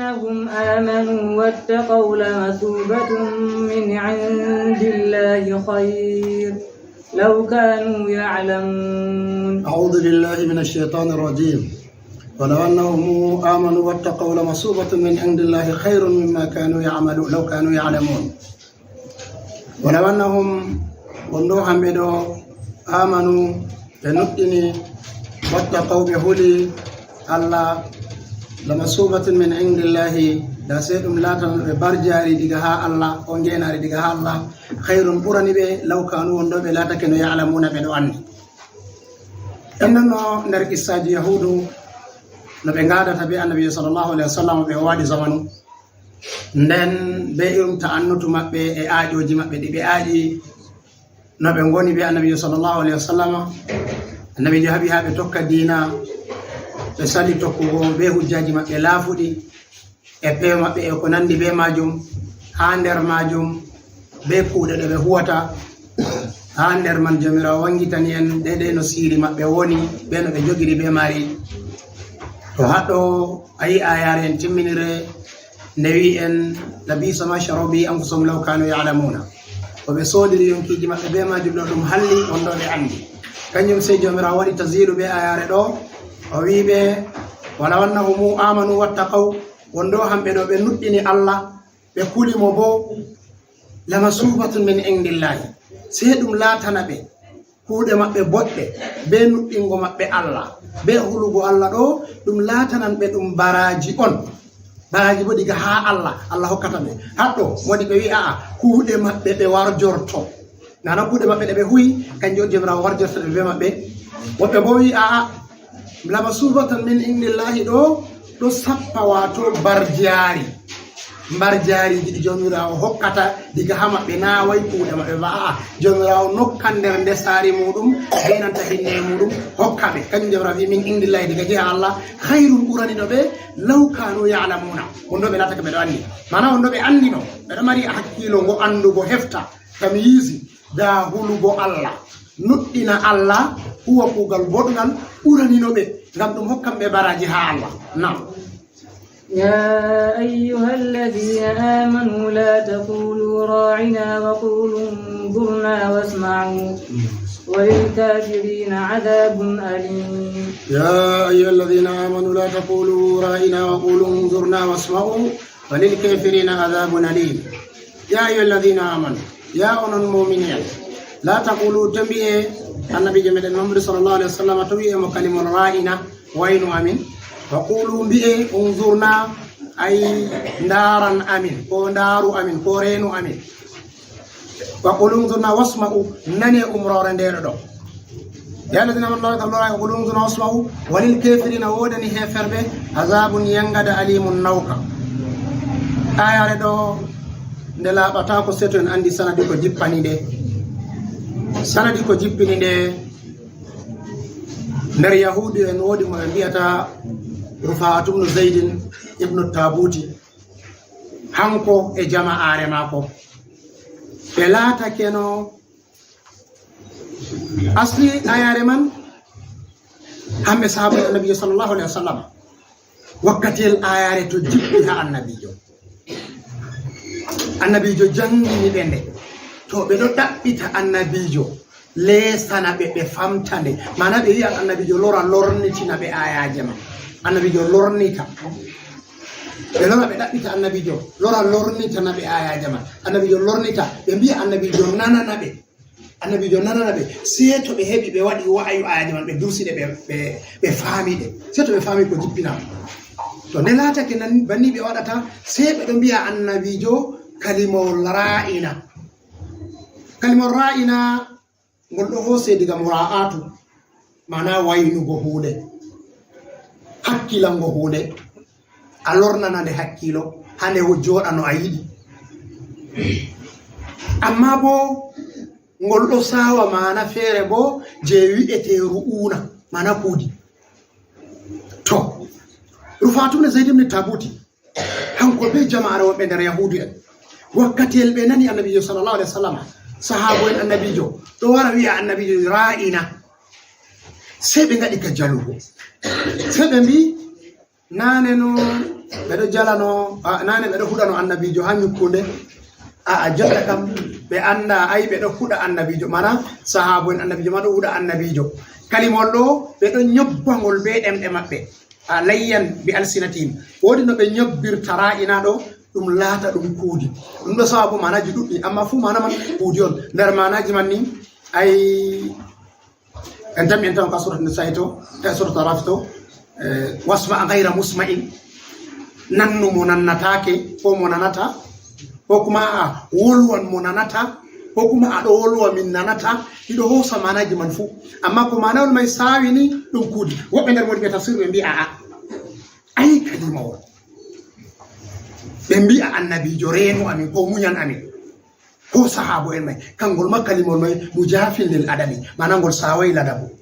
أنهم آمنوا واتقوا لمثوبة من عند الله خير لو كانوا يعلمون. أعوذ بالله من الشيطان الرجيم. ولو أنهم آمنوا واتقوا لمثوبة من عند الله خير مما كانوا يعملون لو كانوا يعلمون. ولو أنهم وندوهم بدو آمنوا بنقدني واتقوا بهولي الله لمثوبة من عند الله da sai dum latan be barjari diga ha Allah on genari diga ha Allah khairun burani be lawkanu wondo be latake no ya'lamuna be do andi enno nder kissaji yahudu no be ngadata be annabi sallallahu alaihi wasallam be wadi zamanu nden be ta'annutu mabbe e aajoji mabbe di be aaji no be ngoni be annabi sallallahu alaihi wasallam annabi habi habe tokka dina be sali tokkugo be hujjaji mabbe lafudi e be mabbe e ko nandi be majum ha nder majum be kuude de be huwata ha nder man jamira wangitani en dede no siri mabbe woni be no be jogiri be mari to hado ayi ayare en timminire newi en nabi sama sharobi an kusum law kanu ya'lamuna ko be sodiri yonkiji mabbe be majum do dum halli on do be andi kanyum sey jamira wadi taziru be ayare do o wiibe wala wannahum amanu wattaqaw wondo hambe do be nuddini Allah be kulimo bo lama subatun min indillahi sai dum latana be kuude mabbe bodde be nuddingo mabbe Allah be hulugo Allah do dum latanan be dum baraji on baraji bo diga ha Allah hokkata be haddo modi be wi kuude mabbe be warjorto nana kuude mabbe be huyi kanjo jemra warjorto be mabbe wobbe bo wi lama subatun min indillahi do sappa wato barjari di jomirawo hokkata diga hama be naway kuude mabbe ba jomirawo nokkan der ndesari mudum aynanta hinne mudum hokkabe kanjum rafi min indillahi diga ji Allah khairun qurani do be law kanu ya'lamuna wondo be lataka be do andi mana wondo be andi no be do mari hakkilo go andugo hefta tamyizi da hulugo Allah nuddina Allah huwa kugal bodgal qurani no be ngam dum hokkam be baraji ha Allah nam. يا أيها الذين آمنوا لا تقولوا راعنا وقولوا انظرنا واسمعوا وللكافرين عذاب أليم. يا أيها الذين آمنوا لا تقولوا راعنا وقولوا انظرنا واسمعوا وللكافرين عذاب أليم. يا أيها الذين آمنوا يا أولو المؤمنين لا تقولوا تنبيه النبي جميل المحمد صلى الله عليه وسلم تويه مكلم راعنا وين أمين وقولوا بي انظرنا أي نارا أمين كو نارو أمين كو رينو أمين وقولوا انظرنا واسمعوا نني أمرار ندير يا الذين آمنوا الله وقولوا انظرنا واسمعوا وللكافرين ودني هفربه عذاب ينغد أليم نوكا آية ردو ndela bata ko seto en andi sanadi ko jippani de sanadi ko jippini de nder yahudi en wodi mo biyata Rufa'atu ibn Zaid ibn Tabuti hanko e jama'are mako be lata keno asli ayare man hambe sahabu annabi sallallahu alaihi wasallam wakatel ayare to jippi ha annabijo jangini bende to be do dabbita annabijo lesana be famtande mana be yi annabijo lornitina be ayaje ma annabijo lornita be lora be dabbita annabijo lornita na be ayaje ma annabijo lornita be biya annabijo nanana be sai to be hebi be wadi wa'ayu ayaje man be durside be famide sai to be fami ko jippina to ne lata kenan banni be wadata sai be do biya annabijo kalimul ra'ina ngoldo hose diga mura'atu mana waynugo hude hakkilango hude alornana de hakkilo hande joda no ayidi amma bo ngoldo sawa mana fere bo je wi'ete ru'una mana kudi to Rufa'atu ibn Zaid ibn Tabuti hanko be jama'are wonbe der yahudi en wakkati elbe nani annabi sallallahu alaihi wasallam sahabo en annabijo do wara wi'a annabijo ra'ina sai be ngadi ka jalugo sai be bi nane no bedo jalano nane bedo hudano annabijo ha nyukkunde jotta kam be anda ay bedo huda annabijo mana sahabo en annabijo ma do huda annabijo kalimol do bedo nyobbangol be demde mabbe layyan bi alsinatim wodi no be nyobbirta ra'ina do dum laata dum kuudi dum do sababu manaji duddi amma fu mana man kuudi on der manaji man ni ay entam entam ka surat nisaito ta surat rafto wasma ghayra musma'in nannu munannatake ko munanata ko kuma wolwan munanata ko kuma ado wolwa min nanata ido hosa manaji man fu amma ko manawol may sawini dum kuudi wobbe der modi be tafsir be mbi ay kalimawol be mbi annabijo reno amin ko munyan amin ko sahabo en may kangol makalimol may mujafil lil adami manangol saway ladabu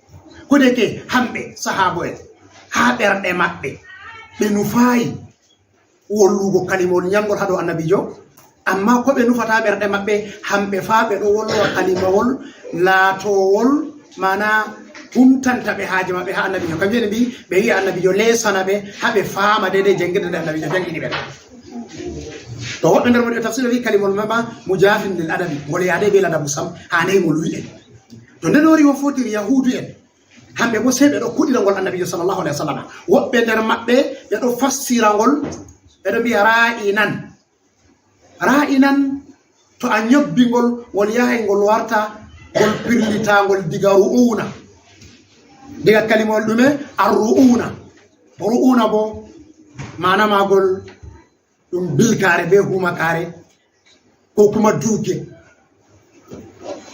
ko deke hambe sahabo en ha berde mabbe be nufayi wollugo kalimol nyangol hado annabijo amma ko be nufata berde mabbe hambe faabe do wolwa kalimawol laatowol mana humtanta be haaje mabbe ha annabijo kambe bi be yi annabijo lesana be habe faama dede jengirde annabijo jangini be to wobbe nder mo tafsir wi kalimol mabba mujafin lil adabi wala yaade be ladabu sam hanay mo luwi to ndori wo fotiri yahudu en hambe bo sebe do kudira gol annabijo sallallahu alaihi wasallam wobbe nder mabbe be do fassira gol be do bi ra'inan to a nyobbingol wol yahay ngol warta gol pirlitangol diga ru'una diga kalimol dume ru'una bo mana magol dum bilkare be huma kare ko kuma duke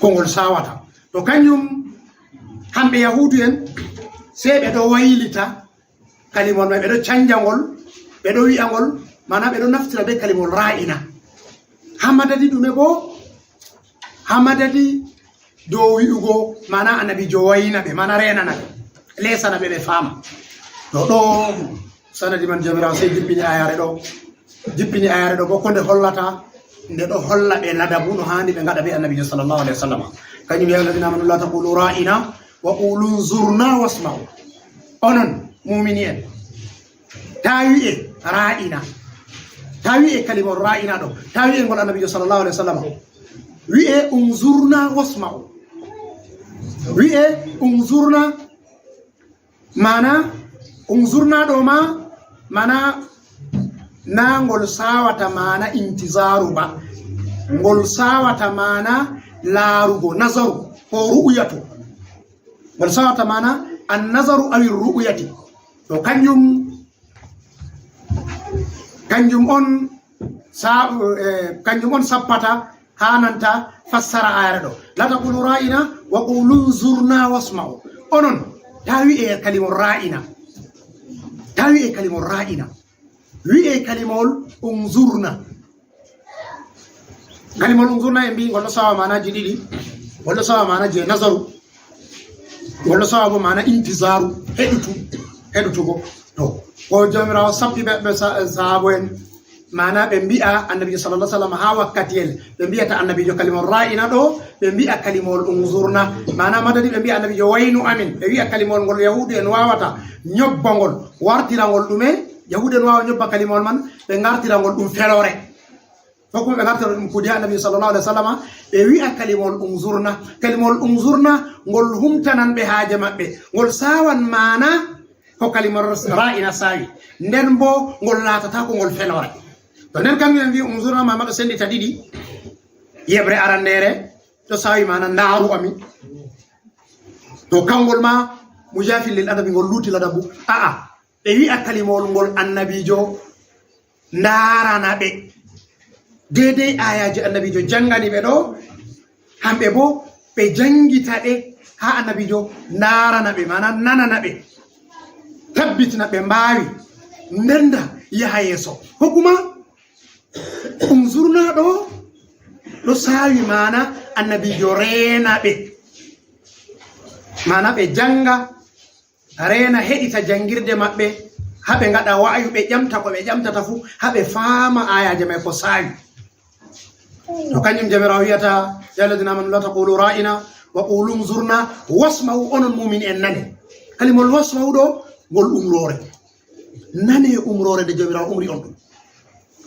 ko ngol sawata to kanyum hambe yahudu en sebe do waylita kalimol be do canjangol be do wi'angol mana be do naftira be kalimol ra'ina hamadadi dume bo hamadadi do wi'ugo mana annabijo wayna be mana renana lesana be fama do sanadi man jamira sey jippini ayare do bo ko nde hollata nde do holla be ladabu no hani be ngada be annabijo sallallahu alaihi wasallam kanyum ya ladina man la taqulu ra'ina wa qulu zurna wasma'u onon mu'minin tawi ra'ina tawi kalimor ra'ina do tawi ngol annabijo sallallahu alaihi wasallam wi'e unzurna wasma'u wi'e unzurna mana unzurna do mana na ngol sawata mana intizaru ba ngol sawata mana larugo nazaru ko ru'yatu ngol sawata mana an nazaru aw ru'yati to kanjum on sappata hananta fassara ayara do la taqulu ra'ina wa qulu zurna wasma'u onon tawi e kalimor ra'ina wi e kalimol unzurna e mbi gollo sawa mana jididi gollo sawa mana je nazaru gollo sawa bo mana intizaru hedutugo to ko jamirawo sappi be sahabo en mana be mbi'a annabi sallallahu alaihi wasallam ha wakkatiyel be mbi'ata annabijo kalimol ra'ina do be mbi'a kalimol unzurna mana madadi be mbi'a annabijo waynu amin be wi'a kalimol ngol yahudu en wawata nyobbangol wartirangol dume yahudu en wawa nyobba kalimol man be ngartirangol dum felore foko be ngartira dum kudi annabi sallallahu alaihi wasallam be wi'a kalimol unzurna ngol humtanan be haaje mabbe ngol sawan mana ko kalimor ra'ina sawi nden bo ngol latata ko ngol felore to nden kam wi unzurna ma mado sendi tadidi yebre arandere to sawi mana ndaru ami to kangol ma mujafil lil adabi ngol luti ladabu be wi kalimol ngol annabijo ndarana be dede ayaji annabijo jangani be do hambe bo be jangita de ha annabijo ndarana be mana nanana be tabbitina be mbawi ndenda yaha yeso hokuma unzurna do sawi mana annabijo rena be mana be janga rena hedita jangirde mabbe habe ngada wa'yu be jamta ko be jamtata fu habe faama ayaje may ko sawi to kanyum jamira wiyata ya ladina man la taqulu ra'ina wa qulu unzurna wasma'u onon mu'minin nane kalimol wasma'u do gol umlore nane umrore de jomirawo umri on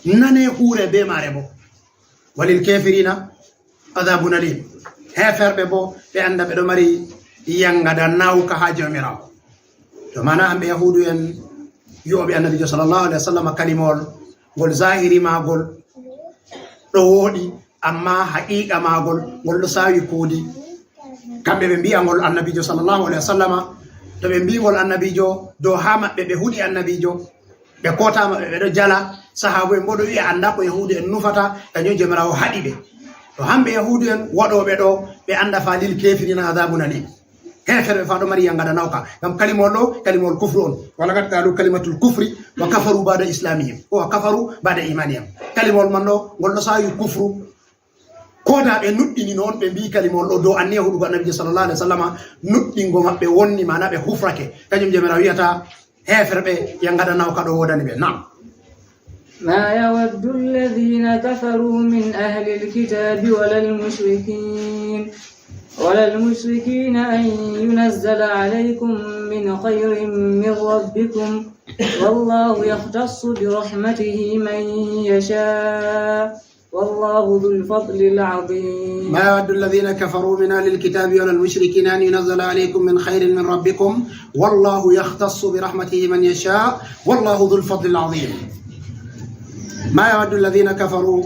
ɗum nane huure be mare bo walil kafirina adabun alim heferɓe bo ɓe anda ɓeɗo mari yangada nawka ha jomirawo to mana hamɓe yahudu en yoɓe annabijo sallllahu alih wa sallam kalimol ngol zahiri magol ɗo woɗi amma haqiqa magol ngol ɗo sawi koodi kamɓe ɓe mbiya ngol annabijo sallllahu alih wa sallama to ɓe mbigol annabijo dow ha maɓɓe ɓe huuɗi annabijo ɓe kotama ɓe ɓeɗo jala sahabu en bo ɗo wiya anda ko yahudu en nufata kañum jomirawo haɗi ɓe to hamɓe yahudu en waɗoɓe ɗo ɓe anda fa lil kefirina adabun alim heferɓe fa ɗo mari yangada nawka gam kalimol ɗo kalimol kufru on wala gat qalu kalimatul kufri wa kafaru bada islamihim wa kafaru bada imanihim kalimol man ɗo ngol ɗo sawi kufru koda ɓe nuɗɗini noon ɓe mbi kalimol ɗo dow anniya huɗugo annabijo sallllahu alih wa sallam nuɗɗingo maɓɓe wonni mana ɓe hufrake kañum jomirawo wiyata heferɓe yangada nawka ɗo wodani ɓe nam ما يود الذين كفروا من أهل الكتاب ولا المشركين أن ينزل عليكم من خير من ربكم والله يختص برحمته من يشاء والله ذو الفضل العظيم ما يود الذين كفروا من أهل الكتاب ولا المشركين أن ينزل عليكم من خير من ربكم والله يختص برحمته من يشاء والله ذو الفضل العظيم ما يود الذين كفروا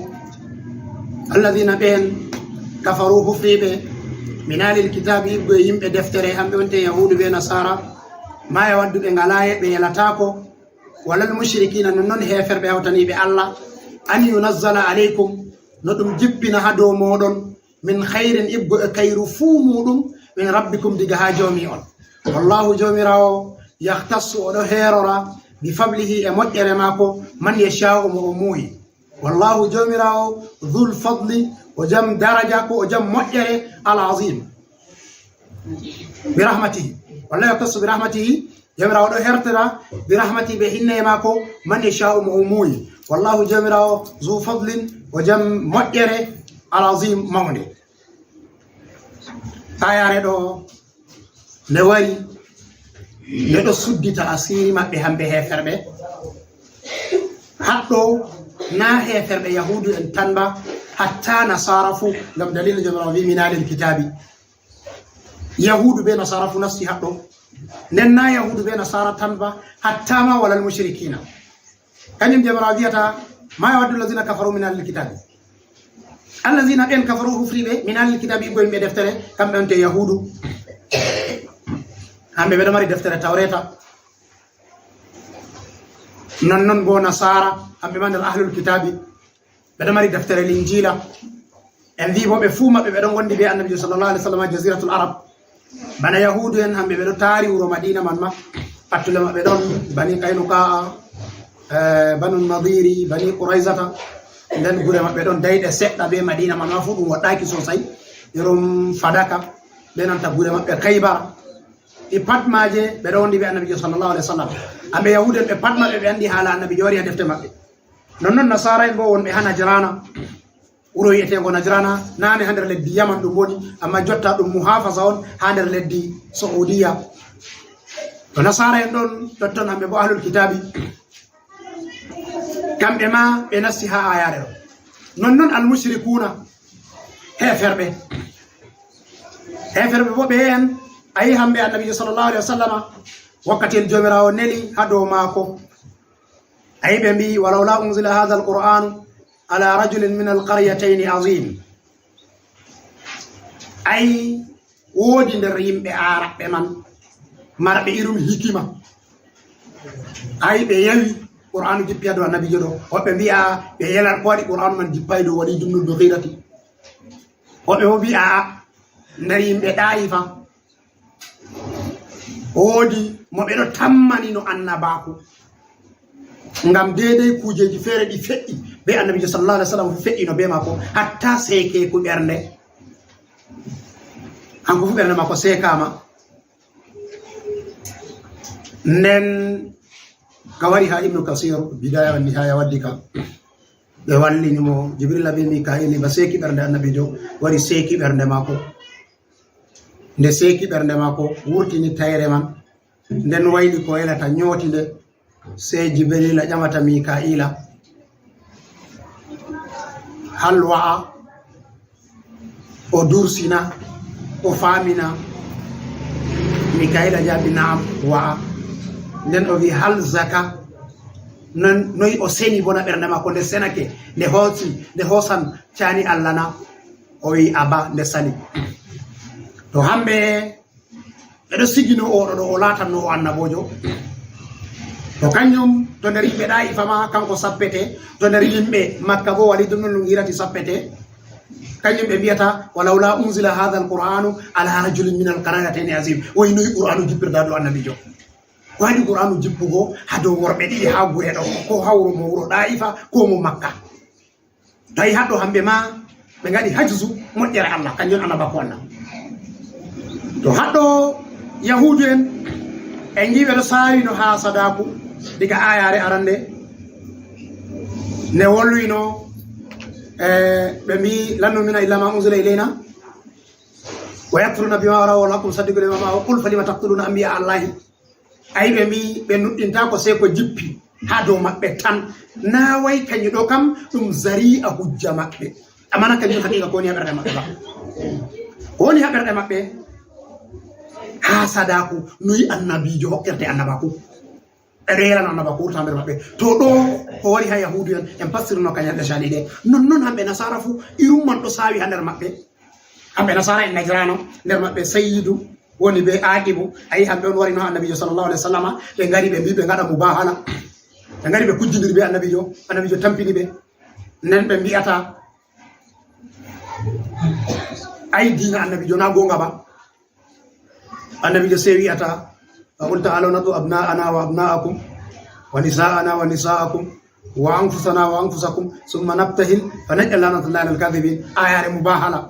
الذين بين كفروا هفريبه من أهل الكتاب يم دفتر هم بنت يهود بنصارى ما يود بنغلاي بيلاتاكو ولا المشركين نون هيفر بهوتني بالله أن ينزل عليكم ندم جبنا هدو مودون من خير إب خير فومودم من ربكم دجها جوميون والله جوميراو يختص ودو هيرورا بفضله امودere mako man yashau mu'muhi wallahu jomirawo dhul fadli o jam daraja ko o jam moƴƴere al azim bi rahmatihi wallahu yaqtasu bi rahmatihi jomirawo do hertira bi rahmatihi be hinne mako man yashau mu'muhi wallahu jomirawo dhu fadlin o jam moƴƴere al azim mawde ayare do ne wari neɗo suddita asiri maɓɓe hamɓe heferɓe haɗɗo na heferɓe yahudu en tanba hatta nasara fu ngam dalila jomirawo wi min alil kitabi yahudu be nasara fu nasti haɗɗo nden na yahudu be nasara tanba hatta ma walal mushrikina kañum jomirawo wiyata ma yawaddu allazina kafaru min alil kitabi allazina ɓen kafaru hufriɓe min alil kitabi iggoyimɓe deftere kamɓe on te yahudu hamɓe ɓeɗo mari deftere tawreta non bo nasara hamɓe ma nder ahlul kitabi ɓeɗo mari deftere linjila en wi bo ɓe fuu maɓɓe ɓeɗo gondi be annabijo sallllahu alih w sallam jaziratul arab bana yahudu en hamɓe ɓeɗo taari wuro madina man ma pattule maɓɓe ɗon bani kaynukaa banu nadiri bani qouraisata nden gure maɓɓe ɗon dayɗe seɗɗa be madina man ma fu ɗum waɗɗaki sosai yerum fadaka ɓe nanta gure maɓɓe kaybara e patmaje ɓeɗo wondi ɓe annabijo sallllahu alih wa sallam hamɓe yahudu en ɓe pat maɓɓe ɓe andi haala annabijo wari ha defte maɓɓe nonnoon nasara en bo wonɓe ha najrana wuro wiyetego najrana nane ha nder leddi yaman ɗum woni amma jotta ɗum muhafasa on ha nder leddi saudiya to nasara en ɗon totton hamɓe bo ahlul kitabi kamɓe ma ɓe nasti ha ayare ɗo nonnoon almushrikuna heferɓe bo ɓe en ayi hamɓe annabijo sallllahu alih wa sallama wakkati en jomirawo neli ha dow maako ayi ɓe mbi walaw la unzila hadha alqur'anu ala rajulin min alqaryataini azim ayi woodi nder yimɓe araɓɓe man marɓe irum hikima ayi ɓe yawi qur'anu jippi ha dow annabijo ɗo woɓɓe mbi'a ɓe yelan ko waɗi qur'anu man jippay dow waɗi jumnudo hirati woɓɓe bo mbi'a nder yimɓe ɗayi fa woodi mo ɓeɗo tammani no annabaku ngam dedei kujeji feere ɗi feƴƴi be annabijo sallallahu alih w sallam fu feƴƴino be mako hatta seekeku ɓernde hanko fu ɓernde mako seekama nden ka wari ha ibnu kasir bidaya wa nihaya waddi ka ɓe wallinimo jibril be mikaili ba seeki ɓernde annabijo wari seeki ɓernde mako nde seeki ɓernde mako wurtini tayre man nden wayli ko welata ñooti nde sey Jibrila ƴamata Mika'ila hal wa'a o dursina o famina. Mika'ila jaabi naam wa'a. Nden o wi hal zaka non noyi o seni bona ɓernde makko nde senake nde hosan cani Allah na? O wi aba nde sali. To hamɓe ɓeɗo sigino oɗo ɗo o latanno o annabojo, to kañum to nder yimɓe ɗa ifama kanko sappete, to nder yimɓe Makka bo Walid ibn al-Mughirati sappete. Kañum ɓe mbiyata walawla unzila hadha al-qur'anu ala rajulin min al-qaryatayn azim. Oyi noyi qur'anu jippirda ɗo annabijo? Ko waɗi qur'anu jippugo ha dow worɓe ɗiɗi ha gure ɗo, ko hawro mo wuro Ɗaifa ko mo Makka. Tawi haɗɗo hamɓe ma ɓe ngaɗi hajju moƴƴere Allah kañum annabako Allah. To haɗɗo yahudu en ngi ɓeɗo sawino ha sadaku diga ayare arande ne wolwino ɓe mbi lan numina illa ma unzila ilayna wa yakfuruna bima warahu wal haqqu musaddiqun lima ma'ahu qul falima taqtuluna anbiya Allahi. Ayi ɓe mbi ɓe nuɗɗinta ko sey ko jippi ha dow maɓɓe tan, na way kañum ɗo kam ɗum zari'a hujja maɓɓe, amana kañum haqiqa ko woni ha ɓerɗe maɓɓe ba, ko woni ha ɓerɗe maɓɓe ha sadaku noyi annabijo hokkirte annabaku ɓeɗo yerano annabaku wurta nder maɓɓe. To ɗo ko wari ha yahudu en pastirno kañalɗe cali ɗe non hamɓe nasara fu irum man ɗo sawi ha nder maɓɓe. Hamɓe nasara en najrano nder maɓɓe sayyidu woni be aqibu. Ayi hamɓe on warino annabijo sallallahu alaihi wasallam, ɓe ngari ɓe mbi ɓe ngaɗa mubahala, ɓe ngari ɓe kujjidiri be annabijo tampini ɓe. Nden ɓe mbiyata ayi dina annabijo na gonga ba. Annabijo sey wi'ata qul ta'alu nadu abna'ana wa abna'akum wa nisa'ana wa nisa'akum wa anfusana wa anfusakum summa nabtahil fa naj'al lanatullahi alal kadhibin. Ayare mubahala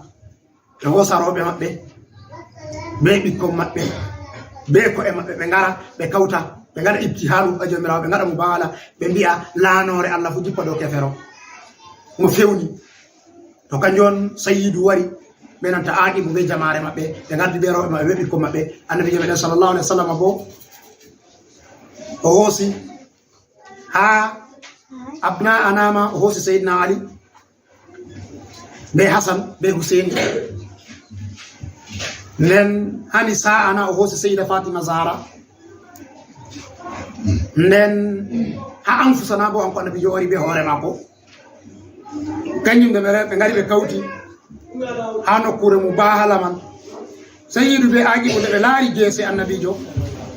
ɓe hosa rewɓe maɓɓe be ɓikkon maɓɓe be ko'e maɓɓe, ɓe ngara ɓe kawta ɓe ngaɗa ibtihalu a jomirawo, ɓe ngaɗa mubahala, ɓe mbi'a laanore Allah fu jippa dow kefero mo fewni. To kanjum on sayyidu wari ɓe nanta aqibu be jamare maɓɓe, ɓe ngardi ɓe rewɓe maɓɓe be ɓikkon maɓɓe. Annabijo meɗen sallallahu alaihi wasallam bo o hoosi ha abna anama, o hoosi Sayyidina Ali be Hasan be Husaini. Nden hani sa'ana o hoosi Sayyida Fatima Zahra. Nden ha anfusana bo anko annabijo wari be hoore mako, kañum ɓe ngari ɓe kawti ha nokkure mubahala man. Sayyidu be aqibu nde ɓe laari jeese annabijo,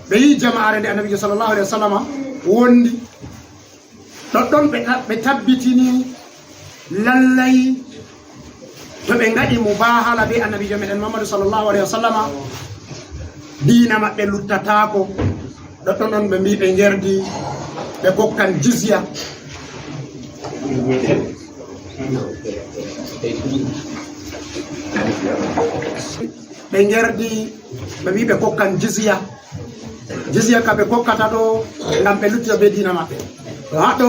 ɓe yi jama'are nde annabijo sallallahu alaihi wasallam wondi ɗoɗɗon ɓe tabbitini lallay to ɓe ngaɗi mubahala be annabijo meɗen Muhammadu sallallahu alaihi wasallam diina maɓɓe luttatako. Ɗoɗɗon ɗon ɓe mbi ɓe ngerdi ɓe kokkan jizya. Ɓe ngerdi ɓe mbi ɓe kokkan jizya ka ɓe kokkata ɗo ngam ɓe luttita be diina maɓɓe. To haɗɗo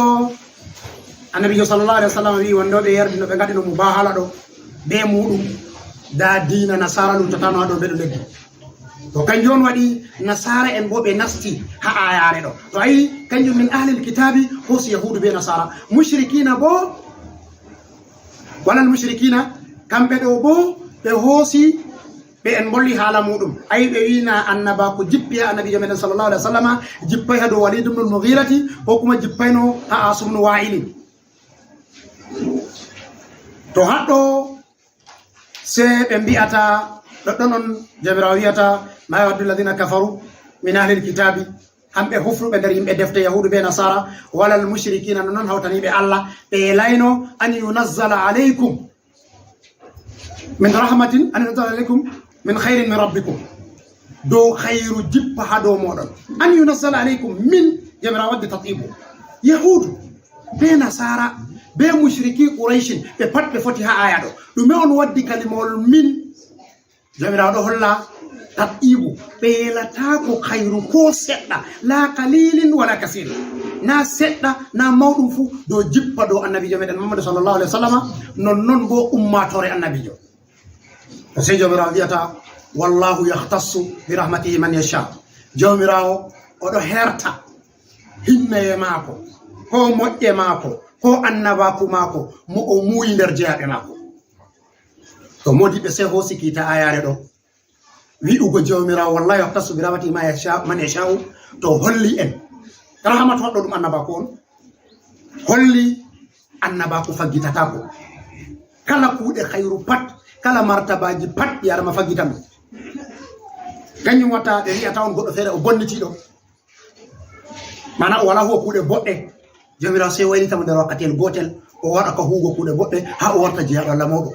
annabijo sallallahu alaihi wasallam wi wonnoɓe yerdi no ɓe ngaɗi no mubahala ɗo be muɗum da diina nasara luttatano ha ɗo ɓeɗo leddi. To kanjum on waɗi nasara en bo ɓe nasti ha ayare ɗo. To ayi kanjum min ahlil kitabi hoosi yahudu be nasara. Mushrikina bo walal mushrikina kamɓe ɗo bo ɓe hoosi ɓe en bolli haala muɗum. Ayi ɓe wina annaba ko jippi ha annabijo meɗen sallallahu alaihi wasallam jippay ha dow Walid ibn al-Mughirati ko kuma jippayno ha Asum ibn Wa'il. To haɗɗo se ɓe mbiyata ɗoɗɗon on jamirawo wiyata ma yawaddu alladhina kafaru min ahlil kitabi, hamɓe hufruɓe nder yimɓe defte yahudu be nasara walal mushrikina no noon hawtaniɓe Allah ɓe layno an yunazzala alaykum min rahmatin, an yunazzala alaykum min khairin min rabbikum, dow khairu jippa ha dow moɗon. An yunazzala alaykum min jamirawo wadde tatibu. Yahudu be nasara be mushriki quraishin ɓe pat ɓe foti ha aya ɗo. ɗume on waddi kalimol min? Jamirawo ɗo holla tatibu, ɓe yelata ko khairu ko seɗɗa, la kalilin wala kasir, na seɗɗa na mawɗum fu dow jippa dow annabijo meɗen Muhammadu sallallahu alaihi wasallam, non bo ummatore annabijo. To sey jamirawo wiyata wallahu yahtassu bi rahmatihi man yasha. Jawmirawo oɗo herta hinneye maako ko moƴƴe maako ko annabaku maako mo o muuyi nder jeyaɓe maako to modiɓe se hoosi kiita ayare ɗo wi'ugo jawmirawo wallahi yahtasu bi rahmatihi man yasha'u to holli en rahmat hoɗɗo ɗum annabaku on holli annabaku faggitatako kala kuuɗe khayru pat kala martabaji pat yarama faggitan ɗum kañum watta ɓe wi'ata on goɗɗo feere o bonnitiɗo mana o wala huwa kuuɗe boɗɗe jomirawo se waynitamo nder wakkatiyel gotel o waɗa ko huugo kuuɗe boɗɗe ha o warta jeyaɗo Allah mawɗo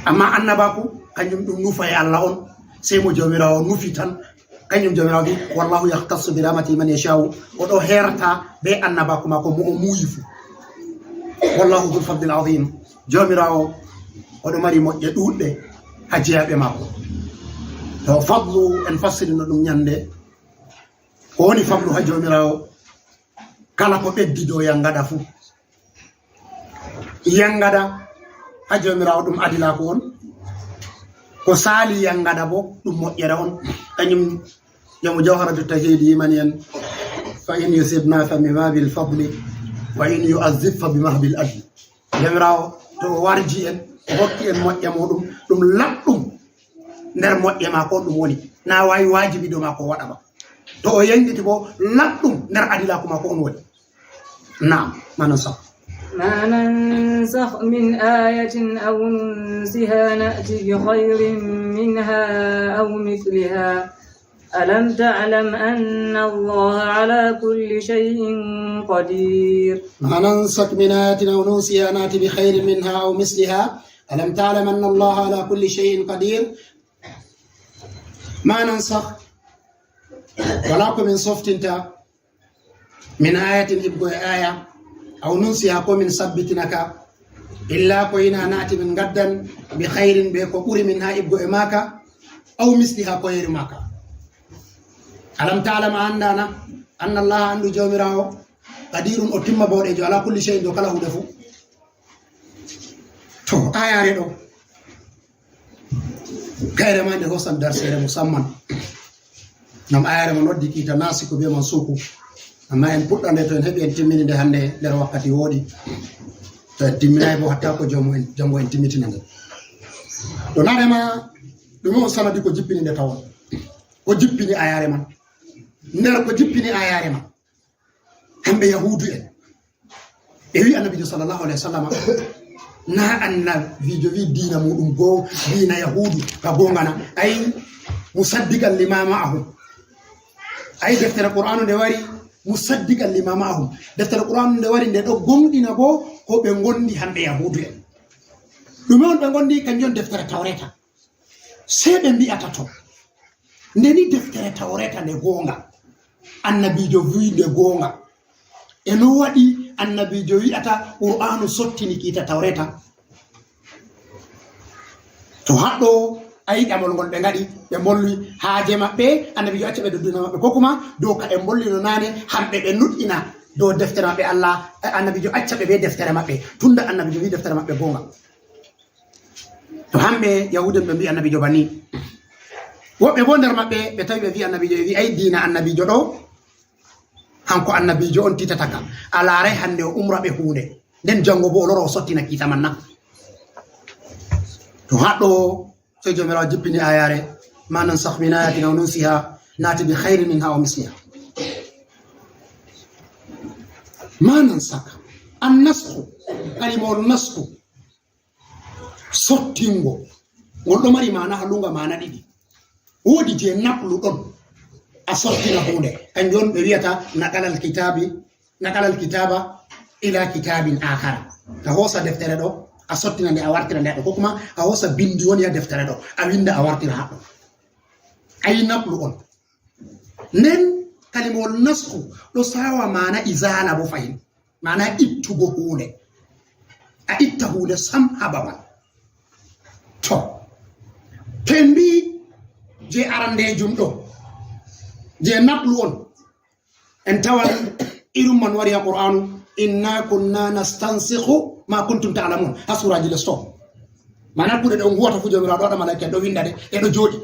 amma annabaku kañum ɗum nufa e Allah on sey mo jomirawo nufi tan kañum jomirawo wi wallahu yahtassu bi rahmatihi man yasha'u oɗo herta be annabaku mako mo o muuyi fu wallahu dhul fadlil azim jomirawo oɗo mari moƴƴe ɗuɗɗe ha jeyaɓe mako to fadlu en fassirino ɗum ñande ko woni fadlu ha jomirawo kala ko ɓeddido yangaɗa fu yangaɗa ha jomirawo ɗum adilaku on ko saali yangaɗa bo ɗum moƴƴere on kañum jamu jawharatu tahidi yimani en fa in yusibna fa bimabil fadli wa in yu'azzib fa bimahbil adli jomirawo to o warji en o hokki en moƴƴe muɗum ɗum laɗɗum nder moƴƴe ma ko ɗum woni na wawi wajibi ɗo ma ko waɗama to o yengiti bo laɗɗum nder adilaku ma ko on woni naam manan sa ما ننسخ من آية أو ننسها نأتي بخير منها أو مثلها ألم تعلم أن الله على كل شيء قدير ما ننسخ من آية أو ننسها نأتي بخير منها أو مثلها ألم تعلم أن الله على كل شيء قدير ما ننسخ ولكم من صفت انت من آية إبقى آية أو ننسيها كو من ثبتناك إلا كوينا نأتي من غدا بخير بكو قري منها إبقو إماكا أو مثلها كوير ماكا ألم تعلم عندنا أن الله عنده جومراو قدير أتم بوريجو على كل شيء دو كله دفو تو آية ريدو غير ما عنده حسن درسير مسمى نم آية من ودي كيتا ناسكو بيمان سوكو amma en puɗɗande to en heɓi en timmini nde hannde nder wakkati woɗi to en timminayi bo hatta ko jambo en timmitina nde to naɗema ɗume on sanadi ko jippini nde tawon ko jippini ayare man nder ko jippini ayare man hamɓe yahudu en ɓe wi annabijo sallllahu alayhi wa sallam na annabijo wi dina muɗum goo dina yahudu ka gongana ay musaddiqan lima ma'ahum ay deftere qur'anu nde wari musaddiqan lima ma'ahum deftere qur'an nde wari nde ɗo gonɗina bo ko ɓe gondi hamɓe yahudu en ɗume on ɓe gondi kanjum deftere tawreta sei ɓe mbi'ata to ndeni deftere tawreta nde gonga annabijo wi nde gonga e no waɗi annabijo wi'ata qur'anu sottini kiita tawreta to haɗɗo ayi ɗamol ngol ɓe ngaɗi ɓe bolli haaje maɓɓe annabijo acca ɓe dodduna maɓɓe ko kuma dow ka ɓe bollino nane hamɓe ɓe nuɗɗina dow deftere maɓɓe Allah annabijo acca ɓe be deftere maɓɓe tunda annabijo wi deftere maɓɓe gonga to hamɓe yahuden ɓe mbi annabijo banni woɓɓe bo nder maɓɓe ɓe tawi ɓe wi annabijo ɓe wi ay dina annabijo ɗo hanko annabijo on titataka a laaray hande o umra ɓe hunde nden jango bo o loro o sottina kiita man na to haɗɗo so jomirawo jippini ayare ma nansakh min ayatin aw nunsiha nati bi khairin minha aw misliha ma nansakh annasakhu kalimol nasku sottingo ngol ɗo mari mana halunga mana ɗiɗi woodi je naqlu ɗon a sottina hunde kanjum ɓe wiyata naqalal kitaba ila kitabin akhara a hosa deftere ɗo a sottina nde a wartira nde ɗo ko kuma a hosa bindi woni ha deftere ɗo a winda a wartira haɗo ayi naqlu on nden kalimol nasku ɗo sawa mana izala bo fayin mana ittugo hunde a itta hunde sam ha babal to en mbi je arandejum ɗo je naqlu on en tawan irum man wari ha qur'anu inna kunna nastansikhu ma kuntum ta'lamun ha suraji lesto mana kude ɗo nguwata fu jomiraɗo waɗa malaika en ɗo winda de e ɗo jooɗi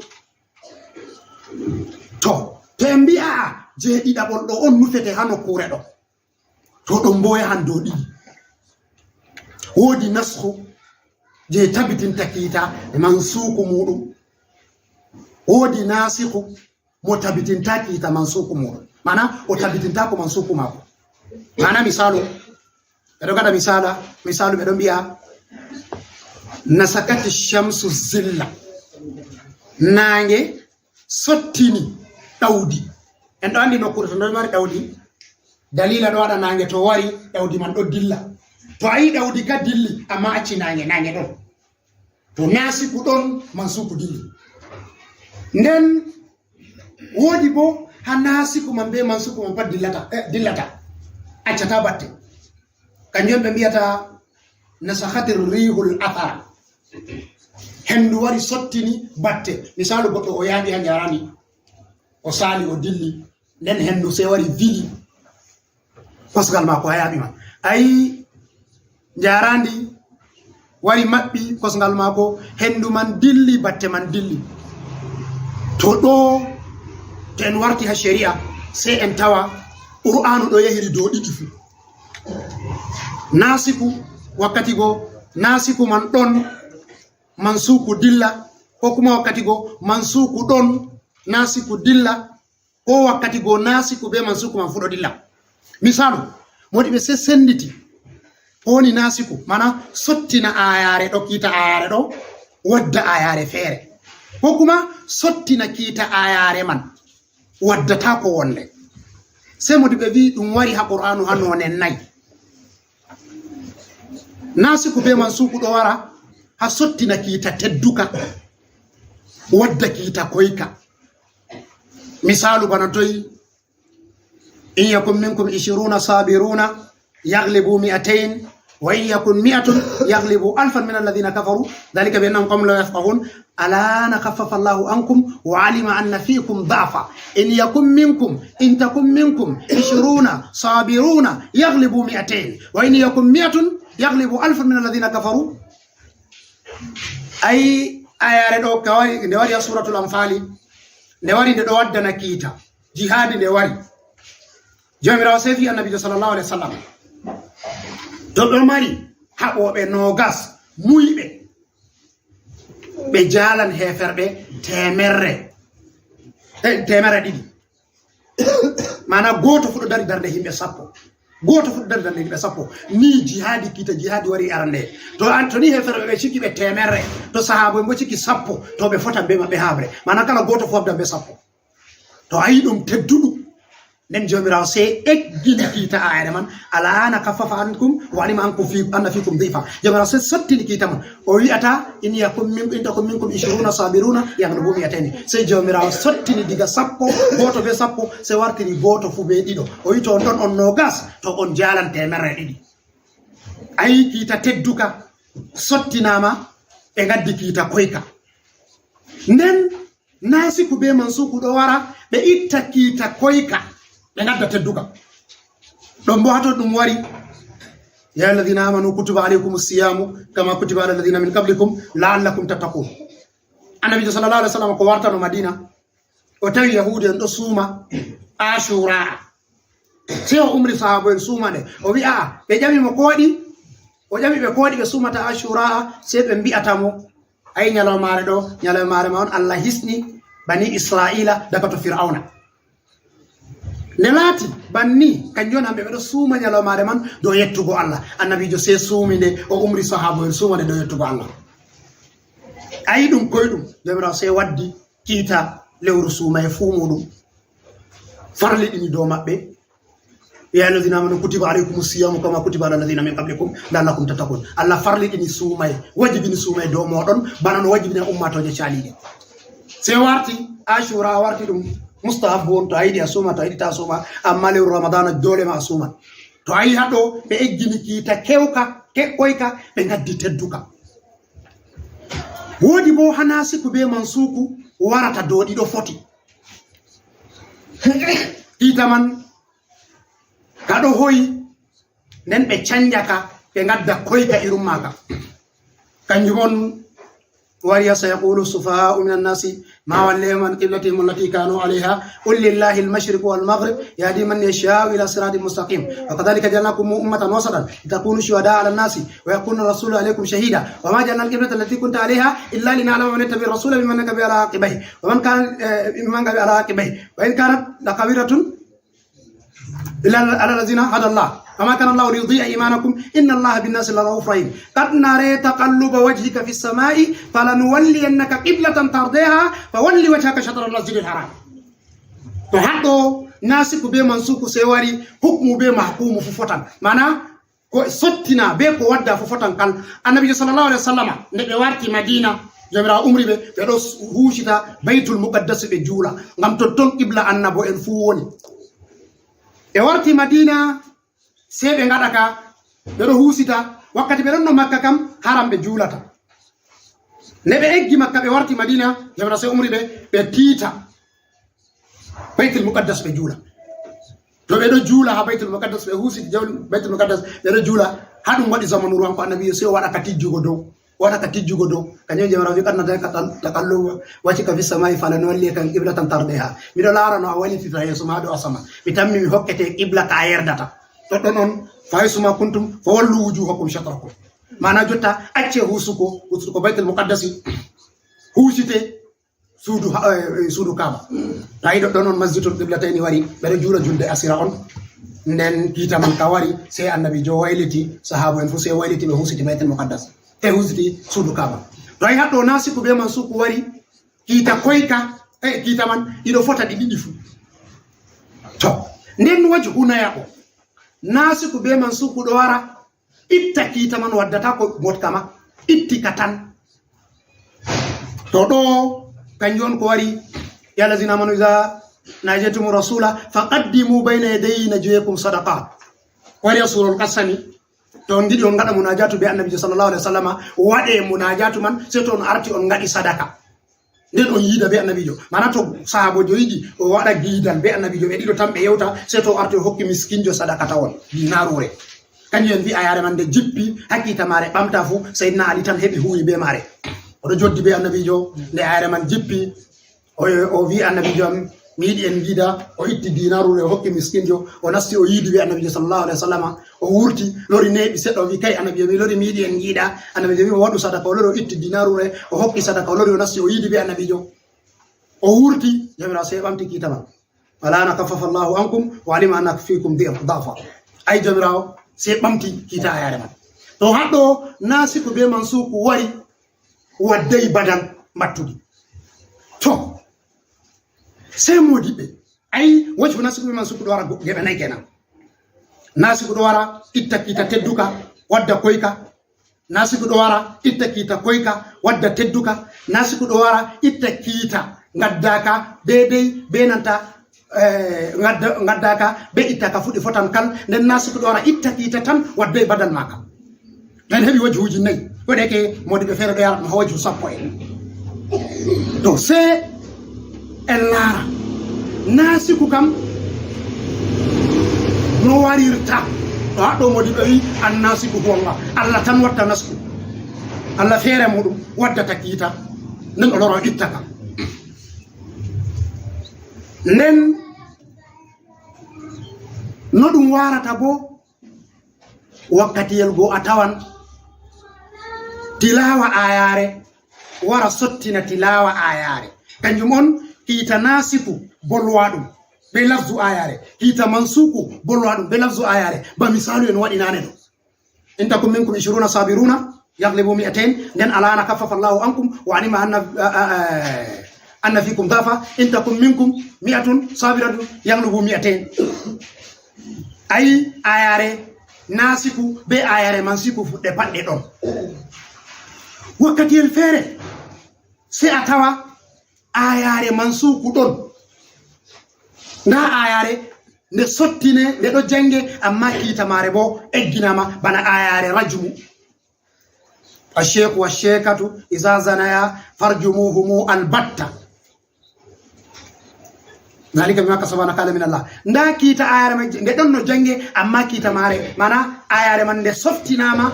to en mbi'a jeeɗiɗaɓol ɗo on nufete ha nokkure ɗo to ɗon bo yahan dow ɗiɗi woodi nasku je tabitinta kiita mansuku muɗum woodi nasiku mo tabitinta kiita mansuku muɗum mana o tabitinta ko mansuku mako mana misalu ɓeɗo gaɗa misalu ɓeɗo mbi'a nasakati shamsu zilla nange sottini ɗawdi en ɗo andi nokkure to nder mari ɗawdi dalila ɗo waɗa nange to wari ɗawdi man ɗo dilla to ayi ɗawdi ka dilli amma acci nange ɗon to nasiku ɗon mansuku dilli nden woodi bo ha nasiku man be mansuku man pat dillata accata batte kanjum ɓe mbiyata nasakhatir rihul athara hendu wari sottini batte misalu goɗɗo o yaaɓi ha jarani o sali o dilli nden hendu se wari vili kosgal mako ha yaaɓi man ayi jarandi wari maɓɓi kosgal mako hendu man dilli batte man dilli to ɗo to en warti ha sharia se en tawa qur'anu ɗo yahiri dow ɗiɗi fu nasiku wakkati go nasiku man ɗon mansuku dilla ko kuma wakkati go mansuku ɗon nasiku dilla ko wakkati go nasiku be mansuku man fuɗo dilla misalu modi ɓe se senditi woni nasiku mana sottina ayare ɗo kiita ayare ɗo wadda ayare feere ko kuma sottina kiita ayare man waddata ko wonde se modi ɓe wi ɗum wari ha qur'anu ha none nayi nasiku be mansuku ɗo wara ha sottina kiita tedduka wadda kiita koyka misalu bana toyi in yakun minkum 20 sabiruna yaghlibu 200 wa in yakun 100 yaghlibu 1000 min alladhina kafaru dhalika bi annahum qawmun la yafqahun alana khaffafa Allahu ankum wa alima anna fiikum dha'fa in takum minkum 20 sabiruna yaghlibu 200 wa in yakun 100 yaghlibu 1000 min alladhina kafaru ay ayare ɗo kawari nde wari ha suratul anfali nde wari nde ɗo waddana kiita jihadi nde wari jomirawo sefi annabijo sallallahu alaihi wasallam to ɗo mari haɓoɓe nogas muyɓe ɓe jalan heferɓe temerre ɗiɗi mana goto fuɗo dari darde himɓe sappo ni jihadi kita jihadi wari arande to antoni heferɓe ɓe cikki ɓe temerre to sahabo bo cikki sappo to ɓe fotan be maɓɓe habre mana kala goto fu habdan be sappo to ayi ɗum tedduɗum nden jomirawo se eggini kiita ayare man alana kaffafa ankum wa alima anna fikum dhifa jomirawo se sottini kiita man o wi'ata in takum minkum 20 sabiruna yaghlibu 200 se jomirawo sottini diga sappo goto be sappo se wartiri goto fu be ɗiɗo o wi to on ɗon on nogas to on jalan temerre ɗiɗi ayi kiita tedduka sottinama ɓe gaddi kiita koyka nden nasiku be mansuku ɗo wara ɓe itta kiita koyka ɓe gadda tedduka ɗon bo hato ɗum wari ya alladhina amanu kutiba alaykum siyamu kama kutiba ala alladhina min qablikum la'allakum tattaqun annabijo sallallahu alaihi wasallam ko wartano madina o tawi yahudi en ɗo suuma ashura se o umri sahabo en suuma nde o wi aa ɓe ƴamimo ko waɗi o ƴami ɓe ko waɗi ɓe suumata ashura se ɓe mbi'atamo ayi ñalawmare ma on Allah hisni bani israila daga to fir'auna ne laati banni kanjon hamɓe ɓeɗo suuma ñalawmare man dow yettugo Allah annabijo se suumi nde o umri sahabo en suuma nde dow yettugo Allah ayi ɗum koyɗum jomirawo se waddi kiita lewru suuma e fuu muɗum farli ɗini dow maɓɓe ya alladhina amanu kutiba alaykum siyamu kama kutiba ala alladhina min qablikum la'allakum tattaqun Allah farli ɗini suumay wajibini suumay dow moɗon bana no wajibini ummatoje caaliɗe se warti ashura warti ɗum mustahabu on to ayiɗi a suuma to ayiɗi ta suuma amma lewru ramadana dole ma a suuman to ayi haɗo ɓe eggini kiita kewka koyka ɓe gaddi tedduka woodi bo hanasiku be mansuku warata dow ɗiɗo foti kiita man kaɗo hoyi nden ɓe canjaka ɓe gadda koyka irum maka kanjum on wariya sayaqulu sufaha'u min annasi ما وليهم عن قبلتهم التي كانوا عليها قل لله المشرق والمغرب يهدي من يشاء إلى صراط مستقيم وكذلك جعلناكم أمة وسطا لتكونوا شهداء على الناس ويكون الرسول عليكم شهيدا وما جعلنا القبلة التي كنت عليها إلا لنعلم من يتبع الرسول ممن كان على عقبيه ومن كان على عقبيه وإن كانت لكبيرة إلا على الذين هدى الله وما كان الله ليضيع إيمانكم إن الله بالناس لرؤوف رحيم قد نرى تقلب وجهك في السماء فلنولينك قبلة ترضيها فولي وجهك شطر المسجد الحرام فهذا ناسك بي منسوك سيواري حكم بي محكوم ففتن معنى سوتنا بي كو ودا ففتن قال النبي صلى الله عليه وسلم نبي وارتي مدينة جمرا عمري بي دو هوشتا بيت المقدس بجولا ngam totton qibla annabo en fu woni e warti madina sebe ngada ka bedo husita wakkati be donno makka kam haram be julata nebe eggi makka be warti madina jabra se umri be tita baitul muqaddas be jula to be do jula ha baitul muqaddas be husiti jawl baitul muqaddas be do jula hadum wadi zamanu ruwan ko annabi se wada ka tijjugo do kanyo jabra wi kanna tan katal takallu wati ka fi samai falan walli kan qiblatan tardeha mi do lara no wali fi tayeso ma do asama mi tammi mi hokkete qibla ka yerdata to non faisuma kuntum fawallu wujuhakum shatrakum mana jotta acce husuko baitul muqaddas husite suudu kaba tay do non masjidul qiblatayn wari bere jula julde asira on nden kita man ka wari sai annabi jo wayliti sahaba en fu sai wayliti be husiti baitul muqaddas e husiti suudu kaba tay hatto nasiku be man suku wari kita koyka kita man ido fota didi fu to nden wajhuna yako nasiku be man suku do wara itta kita man waddata ko motkama itti katan to do kanjon ko wari ya lazina manu iza najatum rasula faqaddimu bayna yaday najyakum sadaqat wari rasulul qasami to ngidi on ngada munajatu be annabi sallallahu alaihi wasallam wade munajatu man se to on arti on ngadi sadaka nden on yida be annabi jo mana to sahabo jo yidi o wada giidal be annabi jo be dido tambe yewta se to arti hokki miskinjo sadaka tawon dinarure kanyen bi ayare man de jippi hakita mare bamta fu sayyidina ali tan hebi huwi be mare o do joddi be annabi jo le ayare man jippi o vi annabi jo mi yidi en gida o itti dinarure o hokki miskinjo o nasti o yidi be annabi sallallahu alaihi wasallam o wurti lori nebi seddo vi kay annabi mi lori mi yidi en gida annabi mi wadu sadaka o lori o itti dinarure o hokki sadaka o lori o nasti o yidi be annabi jo o wurti jamira se bamti kitama wala na kaffafa Allahu ankum wa alima anna fikum dhafa ay jamira se bamti kita ayare man to haddo nasiku be mansuku wari waddai badal mattudi to sai modibe ay wajhu nasiku be mansuku do wara gebe nay kenan nasiku do wara itta kita tedduka wadda koyka nasiku do wara itta kita koyka wadda tedduka nasiku do wara itta kita ngaddaka bebe benanta ngaddaka be itta ka fudi fotan kal nden nasiku do wara itta kita tan wadde badal maka dan hebi wajhuji nay wadeke modibe fere do yara ma wajhu sappo en do se elara nasiku kam no warirta do modibe wi annasiku gonga Allah tan watta nasku Allah fere mudum wadda takita nden do loro ittaka nen no dum warata bo wakkati yelgo atawan tilawa ayare wara sottina tilawa ayare kanjum on kita nasiku bolwadum be lafzu ayare kita mansuku bolwadum be lafzu ayare ba misalu en wadi nane do intakum minkum 20 sabiruna yaghlibu 200 den alana kaffafa Allahu ankum wa alima anna fikum dafa intakum minkum 100 sabiratun yaghlibu 200 ay ayare nasiku be ayare mansiku fudde padde don wakkati el fere se atawa ayare mansuku don na ayare ne sottine ne do jange amma kita mare bo egginama bana ayare rajmu asheku washekatu iza zanaya farjumuhum albatta nalika bima kasabana kala min Allah nda kita ayare ne don no jange amma kita mare mana ayare man de softinama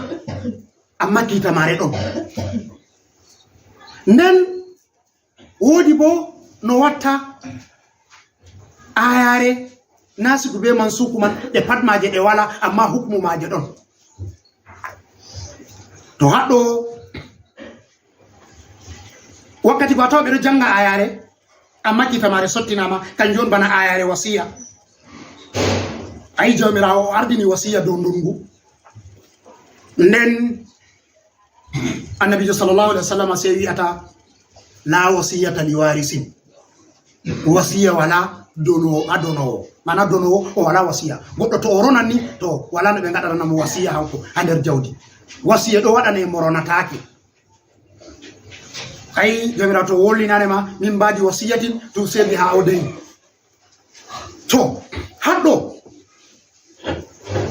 amma kita mare don nen wodi bo no watta ayare nasiku be mansuku man ɗe patmaje ɗe wala amma hukmu maje ɗon to haɗɗo wakkati ko taw ɓeɗo janga ayare amma kitamare sottinama kanjum on bana ayare wasiya ayi jawmirawo o ardini wasiya dow ndungu nden annabijo sallallahu alaihi wasallam se wi'ata la wasiyata li warisin wasiya wala donowo mana donowo o wala wasiya goddo to o ronanni to wala no be gadana mo wasiya hanko ha nder jawdi wasiya do wadane mo ronataake ay jomira to wollinane ma min baadi wasiyatin to sebi ha awdeni to haddo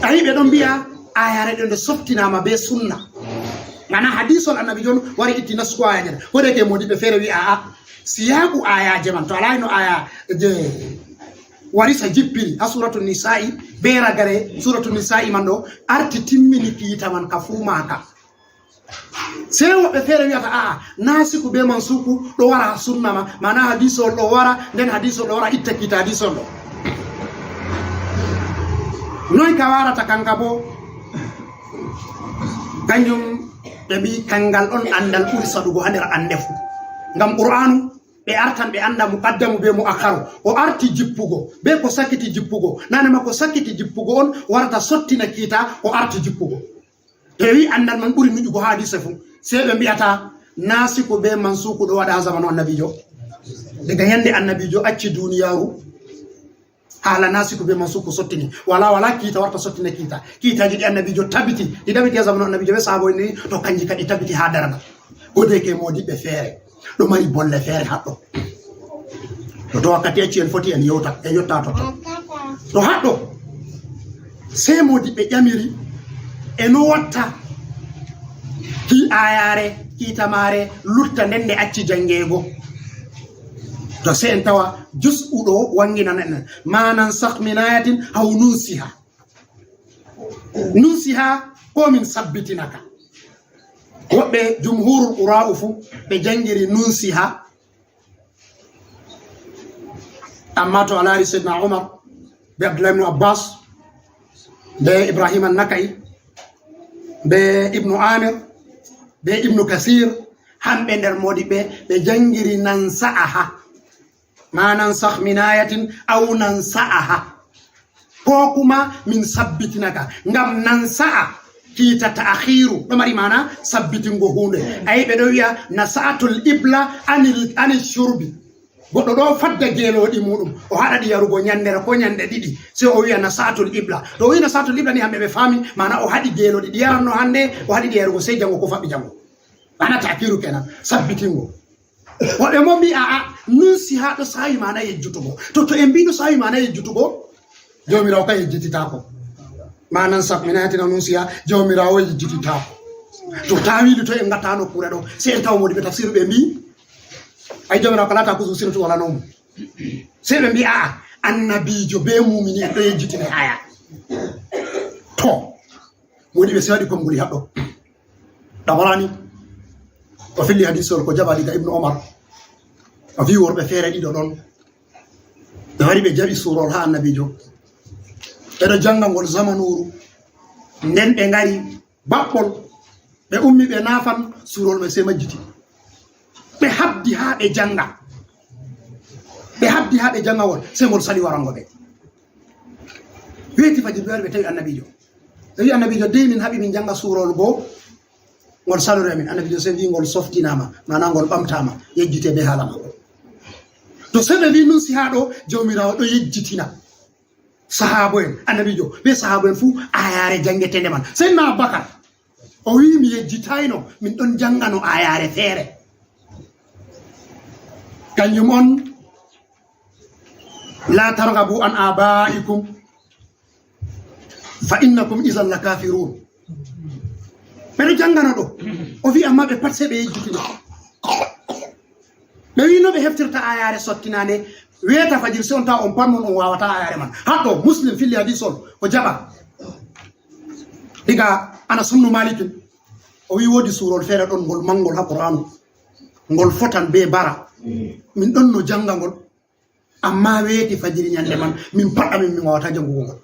ay be don biya ayare de softinama be sunna mana hadithol annabi jon wari itti nasku ayaje ko de ke modi be fere wi a siyaku ayaje man to alayno aya je warisa jippiri ha suratul nisa'i bera gare suratul nisa'i man do arti timmini kiita man ka fumaka sai wobe fere wi a nasiku be mansuku do wara sunna ma mana hadithol do wara den hadithol do wara itta kiita hadithol do noy ka warata kanka bo kanjum be kangal on andal ɓuri saɗugo ha nder andefu ngam qur'anu ɓe artan ɓe anda muqaddamu be mu'akharu o arti jippugo be ko sakkiti jippugo nane ma ko sakkiti jippugo on warata sottina kiita o arti jippugo to wi andal man ɓuri miƴugo ha hadise fu sei ɓe mbi'ata nasiku be mansuku ɗo waɗa ha zamanu annabijo daga yande annabijo acci duniyaru hala nasiku be mansuku sottini wala kiita warta sottina kiitaji ɗi annabijo tabiti ɗi ɗabiti ha zamanu annabijo ɓe saabo ni to kanji kadi tabiti ha darana godeke modiɓɓe feere ɗo mari bolle feere haɗɗo to wakkati acci en foti en yotta to haɗɗo sei modiɓɓe ƴamiri e no watta ki ayare kiitamare lutta nden nde acci jangeego to se en tawa jus'uɗo wanginana en manan sah min ayatin haw nunsiha ko min sabbitinaka woɓɓe jumhurul qura'u fu ɓe jangiri nunsiha amma to alari sayyidina umar be abdullah ibn abbas be ibrahim an-nakai be ibnu amir be ibnu kasir hamɓe nder modi ɓe jangiri nan sa'aha manan sah min ayatin aw nan sa'aha ko kuma min sabbitinaka ngam nan sa'a kiita ta'khiru do mari mana sabbitingo hunde ay be do wiya nasatul ibla anil shurbi goddo do fadda gelodi mudum o hada di yarugo nyandere ko nyande didi se o wiya nasatul ibla to wi nasatul ibla ni hambe be fami mana o hadi gelodi di yaranno hande o hadi di yarugo se jango ko fabbi jango ana ta'khiru kenan sabbitingo woɓe mo mbi a nunsi ha ɗo sawi mana yejjutugo to en mbiɗo sawi mana yejjutugo jawmirawo ka yejjititako manan sah min ayatin nunsiha jawmirawo yejjititako to tawili to en gatta nokkure ɗo se en tawa modi ɓe tafsiru ɓe mbi ay jawmirawo ka lata kusu siratu wala nomo se ɓe mbi annabijo be mumini en ɗo yejjitine aya to modi ɓe se waɗi komgol haɗɗo ɗabarani o filli hadisol ko jaɓa diga ibnu omar o wi worɓe feere ɗiɗo ɗon ɓe wari ɓe jaɓi surol ha annabijo ɓeɗo janga ngol zamanuru nden ɓe ngari baɓɓol ɓe ummi ɓe nafan surol ɓe se majjiti ɓe habdi ha ɓe janga ngol se ngol sali warango ɓe weeti fajir ɓe wari ɓe tawi annabijo ɓe wi annabijo dey min haɓi min janga surol goo ngol salore amin annabijo se wi ngol softinama mana ngol ɓamtama yejjite be haalama to seɓe wi nun si ha ɗo jawmirawo ɗo yejjitina sahabo en annabijo be sahabo en fuu ayare jangetende man seydna aboubacar o wi mi yejjitayno min ɗon jangano ayare feere kanjum on la targabu an abaikum fa innakum isan la kafirun ɓeɗo jangana ɗo o wi amma ɓe pat se ɓe yejjitino ɓe wi no ɓe heftirta ayare sottinande weta fajir se on tawa on pannon on wawata ayare man haɗɗo muslim filli hadisol ko jaɓa diga ana sumnu malikin o wi wodi surol feere ɗon ngol mangol ha qur'anu ngol fotan be bara min ɗon no janga ngol amma weeti fajiri ñande man min paɗɗa min wawata jangugo ngol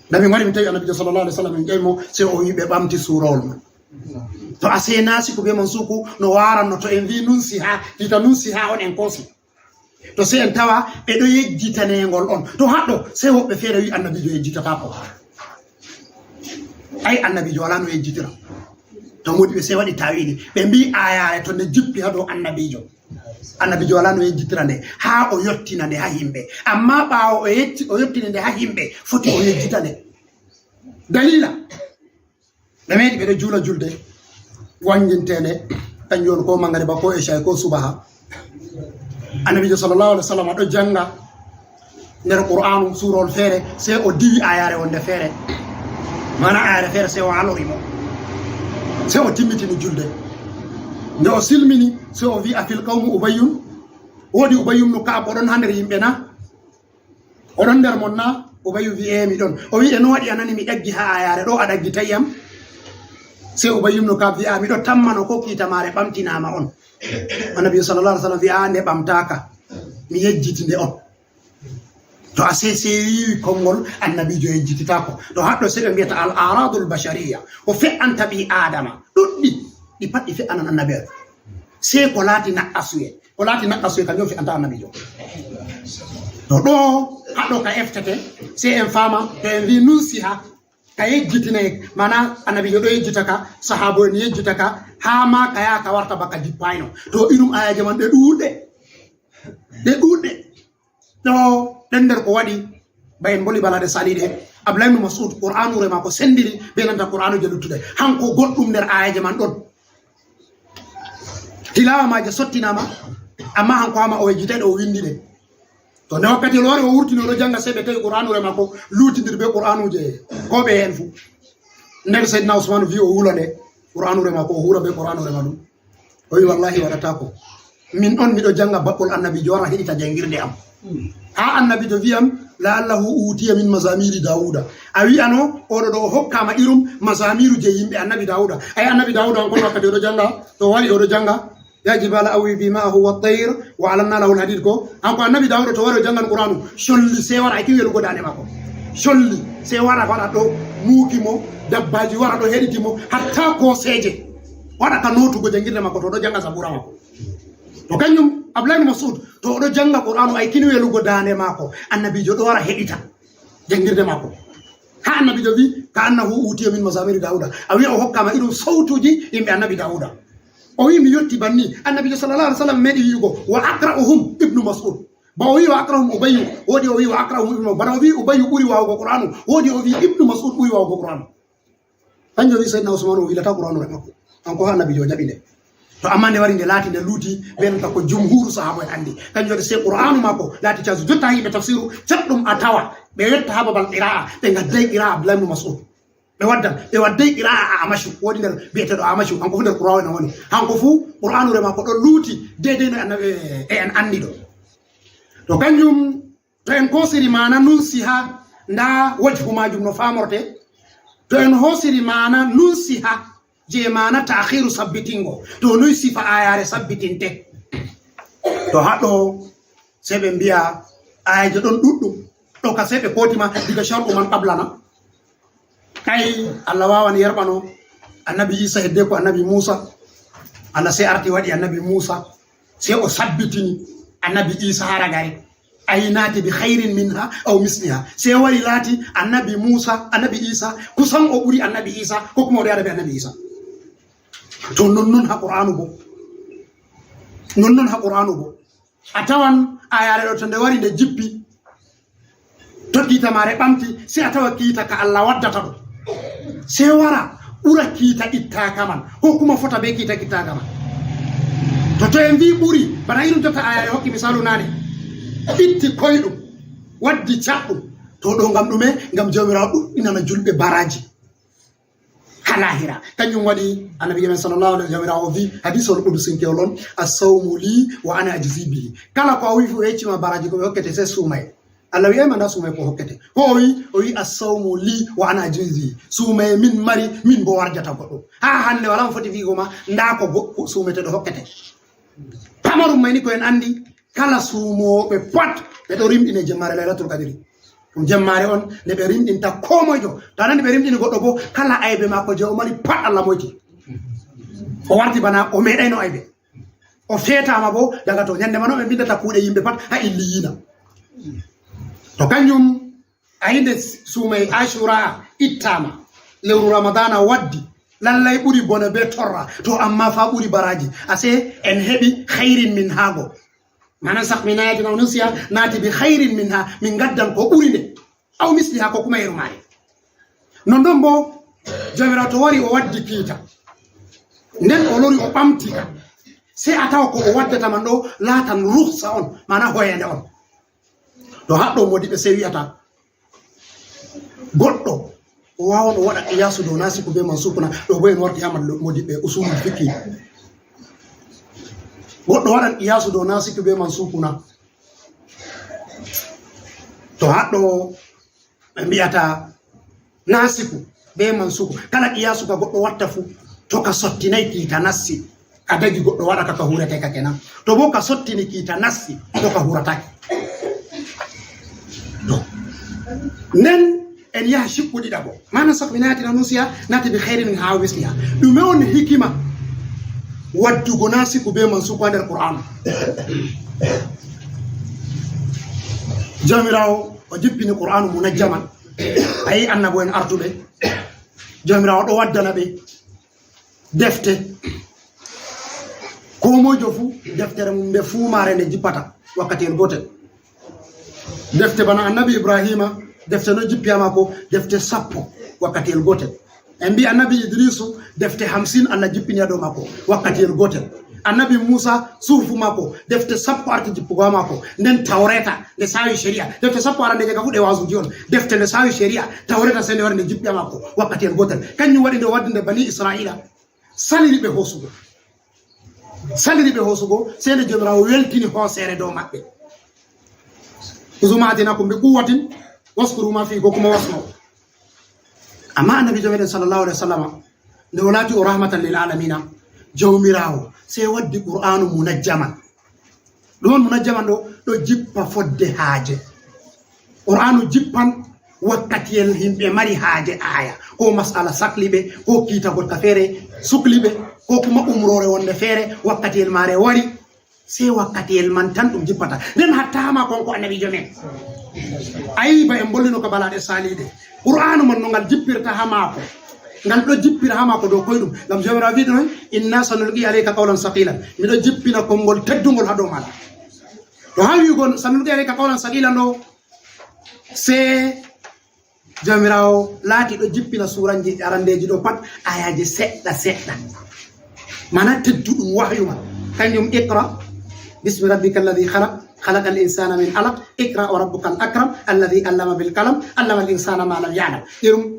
nda min waɗi min tawi annabijo sallallahu alaihi wasallam min ƴeymo se o wi ɓe ɓamti suurawol man to a senasi ko be man suku no waranno to en wi nun siha ita nun siha on en koosi to se en tawa ɓeɗo yejjitanengol on to haɗɗo se woɓɓe feere wi annabijo yejjitata ko ay annabijo wala no yejjitira to modi ɓe se waɗi tawili ɓe mbi ayare to nde jippi ha dow annabijo wala no yejjitira nde ha o yottina nde ha himɓe amma ɓawo o yottini nde ha himɓe foti o yejjita nde dalila ɓe meɗi ɓeɗo juula julde wanjintende kanjum on ko mangade ba ko échai ko subaha annabijo sallallahu alaihi wasallam ɗo janga nder qur'anu surol feere se o diwi ayare wonde feere mana ayare feere se o alorimo se o timmitini julde nde o silmini se o wi afil qawmu ubayyun wodi ubayyum no kaab oɗon ha nder yimɓe na oɗon nder mon na ubayyu wi e mi ɗon o wi e no waɗi anani mi ɗaggi ha ayare ɗo a ɗaggi tayyam se ubayyum no kaab wi a miɗo tammano ko kiitamare ɓamtinama on annabi sallallahu alaihi wasallam wi a nde ɓamtaka mi yejjiti nde on to a seewi konngol annabijo yejjititako to haɗɗo seɓe mbiyata al aradul bashariya ko fe'anta ɓi adama ɗuɗɗi ɗi pat ɗi fe'anan annabi se ko laati naqqasuye kañum fe'anta annabijo to ɗo haɗɗo ka eftete se en fama to en wi nunsiha ka yejjitine mana annabijo ɗo yejjitaka sahabo en yejjitaka ha ma kaya ka warta baka jippayno to irum ayaje man ɗe ɗuɗɗe ɗo ɗen nder ko waɗi ba en boli balade saliɗe abdoulahi ibn mas'ud qur'anu rema ko sendiri be nanta qur'anu je luttude hanko goɗɗum nder ayaje man ɗon tilawa maje sottinama amma hanko hama o yejjitaɗe o windi ɗe to nde wakkati lore o wurtini oɗo janga seɓe tawi qur'anu rema ko lutidir be qur'anuje koɓe hen fuu nder seydina ousmane wi o wula nde qur'anu rema ko o hura be qur'anu rema ɗum o wi wallahi waɗata ko min on miɗo janga baɓɓol annabijo wara heɗita jangirde am ha annabijo wiyam laallahu utiya min mazamiri dawuda a wiyano oɗo ɗo o hokkama irum mazamiru je yimɓe annabi dawuda ay annabi dawuda on kon wakkati oɗo janga to wari oɗo janga ya jibala awi bimahu wattayr wa alanna lahu lhadid ko hanko annabi dawuda to wari o jangan qur'anu solli se wara aki welugo dane makko solli se wara waɗa ɗo muukimo dabbaji wara ɗo heɗitimo hatta koseje waɗa ka notugo jangirde makko to ɗo janga zabura makko to kañum abdoulahi ibn mas'ud to oɗo janga qur'anu ay kini welugo dande mako annabijo ɗo wara heɗita jangirde mako ha annabijo wi ka annahu utiya min mazamiri dawuda a wi o hokkama iɗum sawtuji yimɓe annabi dawuda o wi mi yetti banni annabijo sallallahu alaihi wasallam meɗi wiigo wa aqra'uhum ibnu mas'ud ba o wi wa aqra'uhum ubayyu wodi o wi wa aqra'uhum ibnu bana o wi ubayyu ɓuri wawugo qur'anu wodi o wi ibnu mas'ud ɓuri wawugo qur'anu kanjo wi sayyidina usman o wilata qur'anu re makko hanko ha annabijo jaɓi nde to amma nde wari nde laati nde luuti ɓenata ko jumhuru sahaba en andi kanjum waɗi se qur'anu makko laati casu jotta yimɓe tafsiru caɗɗum a tawa ɓe yetta ha babal qira'a ɓe gadday qira'a abdoulahi ibn mas'ud ɓe wadday qira'a a amashu woni nder biyeteɗo amashu hanko fu nder qur'an en woni hanko fu qur'anu re makko ɗo luuti deydey no annabi e en andi ɗo to kanjum to en kosiri mana nunsiha nda wajhu majum no famorte to en hosiri mana nunsiha je mana ta'khiru sabbitingo to noy sifa ayare sabbitinte to haɗo seɓe mbiya ayaje ɗon ɗuɗɗum ɗo ka seɓe kotima diga shar'u man qablana kay Allah wawan yerɓano annabi Isa hedde ko annabi Musa Allah se arti waɗi annabi Musa se o sabbitini annabi Isa haragare aynati bi khairin minha aw misliha se wari lati annabi Musa annabi Isa kusan o ɓuri annabi Isa ko kuma o yada be annabi Isa to non ha qur'anu bo a tawan ayare ɗo to nde wari nde jippi to kiitamare ɓamti se a tawa kiita ka Allah waddata ɗo se wara ɓura kiita ittaka man ko kuma fota be kiita ittaka man to en wi ɓuri bana irum jotta ayare hokki misalu nane itti koyɗum waddi caɗɗum to ɗo ngam ɗume ngam jawmirawo ɗuɗɗinana julɓe baraji halahira kañum waɗi annabi men sallallahu alaihi jawmirawo wi hadisol qudusinkewol on assawmu li wa ana ajzi bihi kala ko a wi fu heccima baraji ko ɓe hokkete se suumay Allah wiyama nda suumay ko hokkete ko o wi assawmu li wa ana ajzi suumay min mari min bo warjata goɗɗo ha hande wala mo foti wigo ma nda ko suumeteɗo hokkete pamarum mayni ko en andi kala suumoɓe pat ɓe ɗo rimɗine jemmare laylatul qadri ɗum jemmare on nde ɓe rimɗinta komoyjo tanande ɓe rimɗini goɗɗo bo kala aybe makko je o mari pat Allah moyti o warti bana o meeɗayno aybe o feetama bo daga to ñande mano ɓe bindata kuuɗe yimɓe pat ha illiyina to kañum ayinde suumay ashura ittama lewru ramadana waddi lallay ɓuri bone be torra to amma fa ɓuri baraji ase en heɓi hayrin min hago manan sak min ayatina nusiya naati bi hayrin min ha min gaddan ko ɓuri nde aw misli ha ko kuma yeru mare non ɗon bo jomirawo to wari o waddi kiita nden o lori o ɓamtika se a tawa ko o waddata man ɗo laatan ruhsa on mana hoyende on to haɗɗo modiɓe se wiyata goɗɗo o wawan o waɗa qiyasu dow nasiku be man sukuna ɗo bo en warti hamal modiɓe usulul fikki goɗɗo waɗan qiyasu dow nasiku be man sukuna to haɗɗo ɓe mbiyata nasiku be man suku kala qiyasu ka goɗɗo watta fu to ka sottinayi kiita nassi a dagi goɗɗo waɗa kaka hurete ka kenan to bo ka sottini kiita nassi to ka huratake nden en yaha shikkuɗi ɗaɓo mana sak mi nayatina nusiya nati bi hayri min ha wisliha ɗume on hikima waddugo nasiku be man suku ha nder qur'an jamirawo o jippini qur'anu munajjaman ayi annabo en artuɓe jamirawo ɗo waddana ɓe defte ko mojo fu deftere mum nde fuumare nde jippata wakkati en gotel defte bana annabi ibrahima defte no jippiyama ko defte 10 wakkati el gotel en mbi annabi idrisu defte 50 Allah jippini ɗo mako wakkati el gotel annabi musa suufu mako defte 10 arti jippugo mako nden tawreta nde sawi sharia defte 10 arande jaga fu ɗe wasuji on defte nde sawi sharia tawreta sende wara nde jippiyama ko wakkati el gotel kañum waɗi nde wadde nde bani israila saliri ɓe hosugo sende jomirawo weltini hoosere dow maɓɓe usumatinakum bi quwwatin waskuru ma fi ko kuma wasno amma annabi jomeɗen sallallahu alaihi wasallam nde o laati o rahmatan lil alamina jawmirawo se waddi qur'anu munajjaman ɗon munajjaman ɗo jippa fodde haaje qur'anu jippan wakkatiyel himɓe mari haaje aya ko masala sakliɓe ko kiita gotka feere sukliɓe ko kuma umrore wonde feere wakkatiyel mare wari se wakkatiyel man tan ɗum jippata nden hattama konko annabi jomen ayi ba en bollino ko balaɗe salide qur'anu man no ngal jippirta ha maako ngal ɗo jippira ha maako dow koyɗum ngam jomirawo wiɗo noon inna sanulqi alayka qawlan saqilan miɗo jippina konngol teddugol ha dow maɗa to ha wigo sanulqi alayka qawlan saqilan ɗo se jomirawo laati ɗo jippina suranji arandeji ɗo pat ayaji seɗɗa mana tedduɗum wahyu man kanjum iqra bismi rabbika alladi خلق الإنسان من علق اقرأ وربك الأكرم الذي علم بالقلم علم الإنسان ما لم يعلم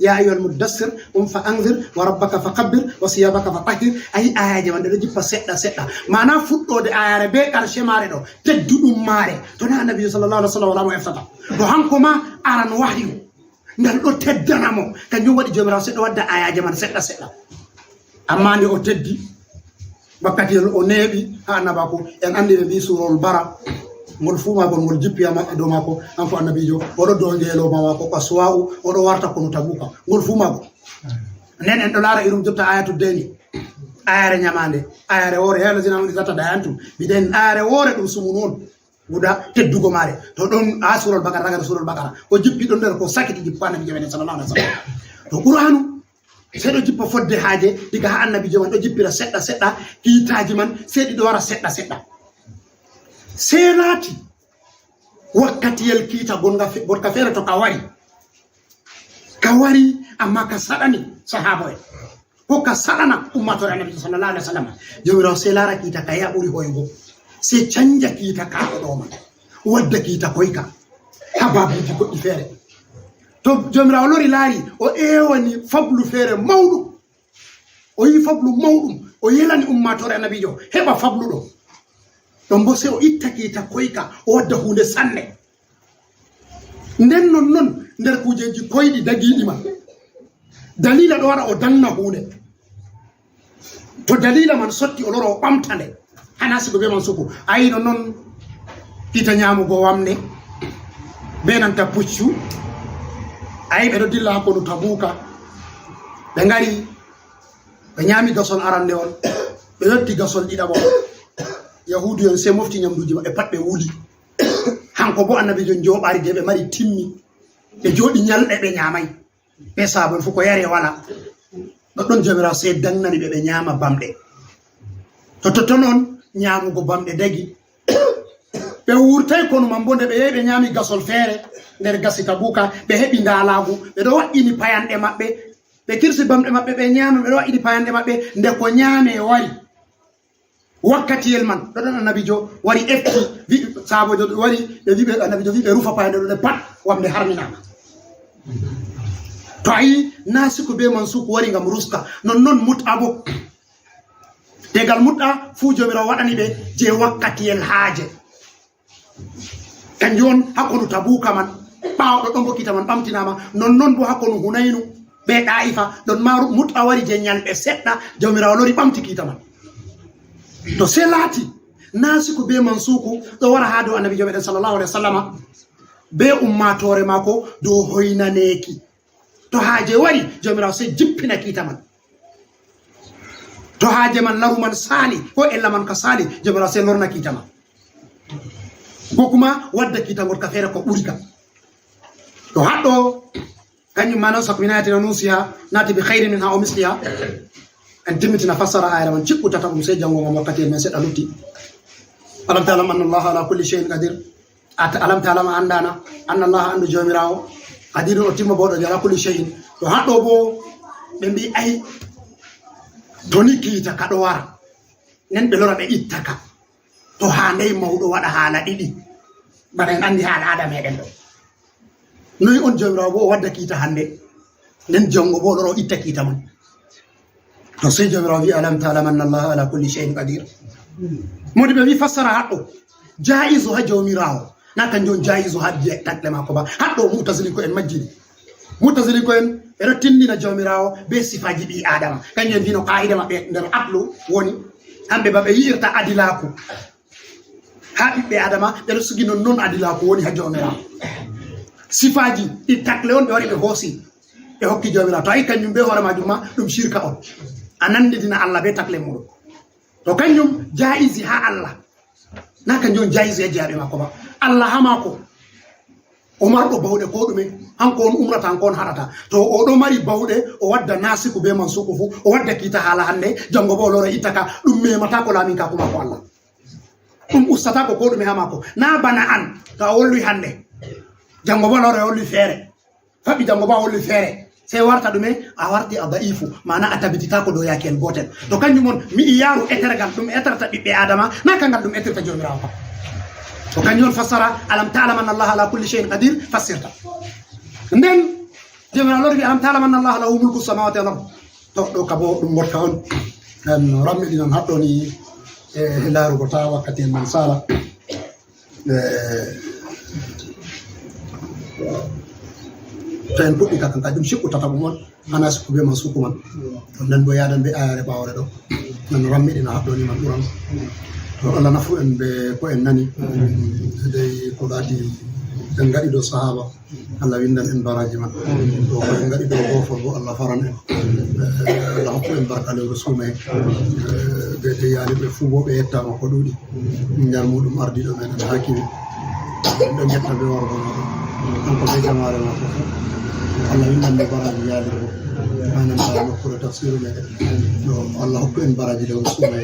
يا أيها المدثر قم فأنذر وربك فكبر وثيابك فطهر أي آية من دجي فسيدا ما نفوت دي آية بك الشماري دو تدودum ماري تونا النبي صلى الله عليه وسلم ولا ما يفتح دو هانكما أران وحي ngal do teddanamo kanjum wadi jomirawo seddo wadda ayaje man sedda amma ni o teddi bakkati o neebi ha annabako en andi be bi surul bara ngol fuma gon ngol jippiyama do mako an ko annabijo odo do ngelo mako ko suwau odo warta ko tabuka ngol fuma go nen en do lara irum jotta ayatu deni ayare nyamande ayare wore hela zina mun zata dayantu biden ayare wore dum sumu non guda teddugo mare to don asurul bakara daga surul bakara ko jippi don der ko sakiti jippa annabi jawene sallallahu alaihi wasallam to qur'anu sedo jippa fodde haaje diga ha annabi jawon do jippira sedda kiitaji man sedi do wara sedda selati wakkati yel kiita gonga fere to kawari amma ka sadani sahaba ko ka sadana ummatore annabi sallallahu alaihi wasallam jomirawo selara kiita ka ya buri hoygo se canja kiita ka do man wadda kiita koyka hababuji goddi fere to jomirawo lori laari o ewani fablu fere mawdum o yi fablu mawdum o yelani ummatore annabi jo heba fablu do don bo se o itta kiita koyka o wadda hunde sanne nden non nder kujeji koydi dagidi ma dalila do wara o danna hunde to dalila man sotti o loro o bamtande hanasi go be man suku ayi non kita nyamugo wamne be nanta puccu ayi be do dilla ko no Tabuka be ngari be nyami gasol arande on be yotti gasol didabo yahudi on se mofti nyamduji mabbe pat be wuli hanko bo annabi jon jobari de be mari timmi be jodi nyalde be nyamay be sabon fu ko yare wala don jomira se dannani be nyama bamde to non nyamugo bamde dagi be wurtay kono mambonde be yebe nyami gasol fere nder gasi Tabuka be hebi ndalagu be do waddini payande mabbe be kirsi bamde mabbe be nyama be do waddini payande mabbe nde ko nyame wari wakkati el man do annabi jo wari efti vi sabo do wari be vibe annabi jo vibe rufa payande do pat wamde harminama to ay nasiku be mansuku wari ngam ruska non mutabo tegal mutta fu jomira wadani be je wakkati el haaje kanjon hakonu Tabuka man bawdo don bokita man bamtinama non bo hakonu Hunaynu be Daifa don maru mutta wari je nyalbe sedda jomira lori bamti kita man to selati nasiku be mansuku do wara hado annabi jobe sallallahu alaihi wasallam be ummatore mako do hoynaneki to haaje wari jomira se jippina kita man to haaje man laru man sali ko ella man ka sali jomira se lorna kita man kokuma wadda kita ngor ka fere ko burika to haddo kanyu manan sakminati nusiha nati bi khairin minha aw misliha en timitina fassara ayra man cikku tata um se jango ngam wakkati men sedda lutti alam ta'lam anna Allah ala kulli shay'in qadir alam ta'lam andana anna Allah andu jomirawo qadir o timmo bodo jara kulli shay'in to haddo bo be mbi ay doni kita kado wara nen be lora be ittaka to handai mawdo wada hala didi bare andi hala ada meden do noy on jomirawo bo wadda kita hande nen jongo bo loro itta kita man to se jomirawo wi alam ta'lam anna Allah ala kulli shay'in qadir modi be wi fassara haddo jaizu ha jomirawo na kan jon jaizu hadde takle mako ba haddo mutazili ko en majjini mutazili ko en ero tindina jomirawo be sifaji bi adama kanyen dino qaida mabbe nder atlu woni hambe babe yirta adilaku haɓi be adama ɓeɗo sugi non adilaku woni ha jomirawo sifaji ɗi takle on ɓe wari ɓe hoosi ɓe hokki jomirawo to ayi kanjum be hoore majum ma ɗum shirka on a nandidina Allah be takle muɗum to kanjum jaizi ha Allah na kanjum jaizi e jaaɓe makko ba Allah ha mako o marɗo bawɗe ko ɗume hanko on umrata hanko on haɗata to oɗo mari bawɗe o wadda nasiku be mansuku fu o wadda kita haala hande jango bo lora ittaka ɗum memata ko laamin ka kuma ko Allah ɗum ustata ko ɗume ha mako na bana an to a wolwi hande jango bo lora wolwi feere faɓi jango bo a wolwi feere sey warta ɗume a warti a daifu mana a tabitita ko ɗo yaki en gotel to kanjum on mi iyaru etergal ɗum eterta ɓiɓɓe adama na kangal ɗum eterta jomirawo kam to kanjum fassara alam ta'lam anna Allah ala kulli shay'in qadir fassirta nden jomirawo lori alam ta'lam anna Allah lahu mulku samawati wal ard to ɗo kabo ɗum gotka on en rammiɗi non haɗɗo ni e laarugo ta wakkati en man sala to en puɗɗi ka kan kadi ɗum sikkutata ɗum on hana sikku be man suku man nden bo yadan be ayare ɓawore ɗo nan rammiɗina haɗɗo ni man ɓuran to Allah nafu en be ko en nani dey ko ɗaati en gaɗi ɗo sahaba Allah windan en baraji man to ko en gaɗi ɗo gofol bo Allah faran en Allah hokku en barka lewru suume ɓe yaaliɓe fuu bo ɓe yettama ko ɗuuɗi nder muɗum ardiɗo meɗen hakimi ɗo jetta ɓe worgo kanko be jamare ma fof Allah windan ɓe baraji yaalirgo mananta nokkure tafsiru meɗen ɗo Allah hokku en baraji lewru suume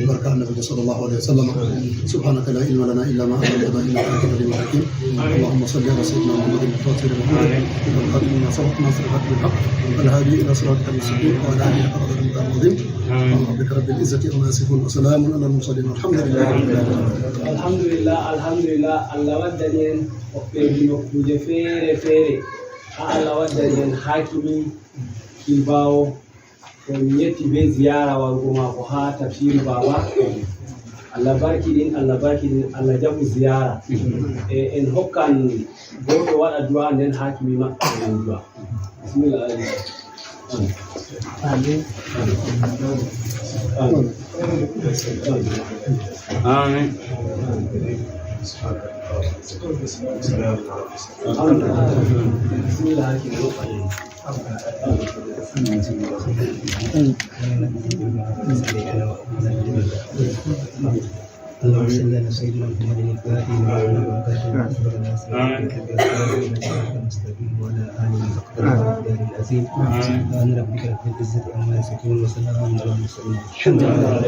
barka annabi sallallahu alaihi wa sallam subhanaka la ilma lana illa ma allamtana innaka anta alimul hakim اللهم صل على سيدنا محمد الفاتح المحمد والخاتم لما سبق ناصر الحق بالحق والهادي الى صراطك المستقيم وعلى اله وصحبه المقربين سبحان ربك رب العزه عما يصفون وسلام على المرسلين والحمد لله رب العالمين الحمد لله الله ودنين وفي نكوجه فere Allah wadda hakimi kilbawo ko yetti be ziyara wargo mako ha tafsir baba Allah barki din Allah jabu ziyara en hokkan goto wada du'a nden hakimi ma du'a bismillah amin آمين. اللهم صل على سيدنا محمد الفاتح وعلى آله وعلى آله العظيم سبحان ربك رب العزة عما يصفون وسلام على المرسلين الحمد لله.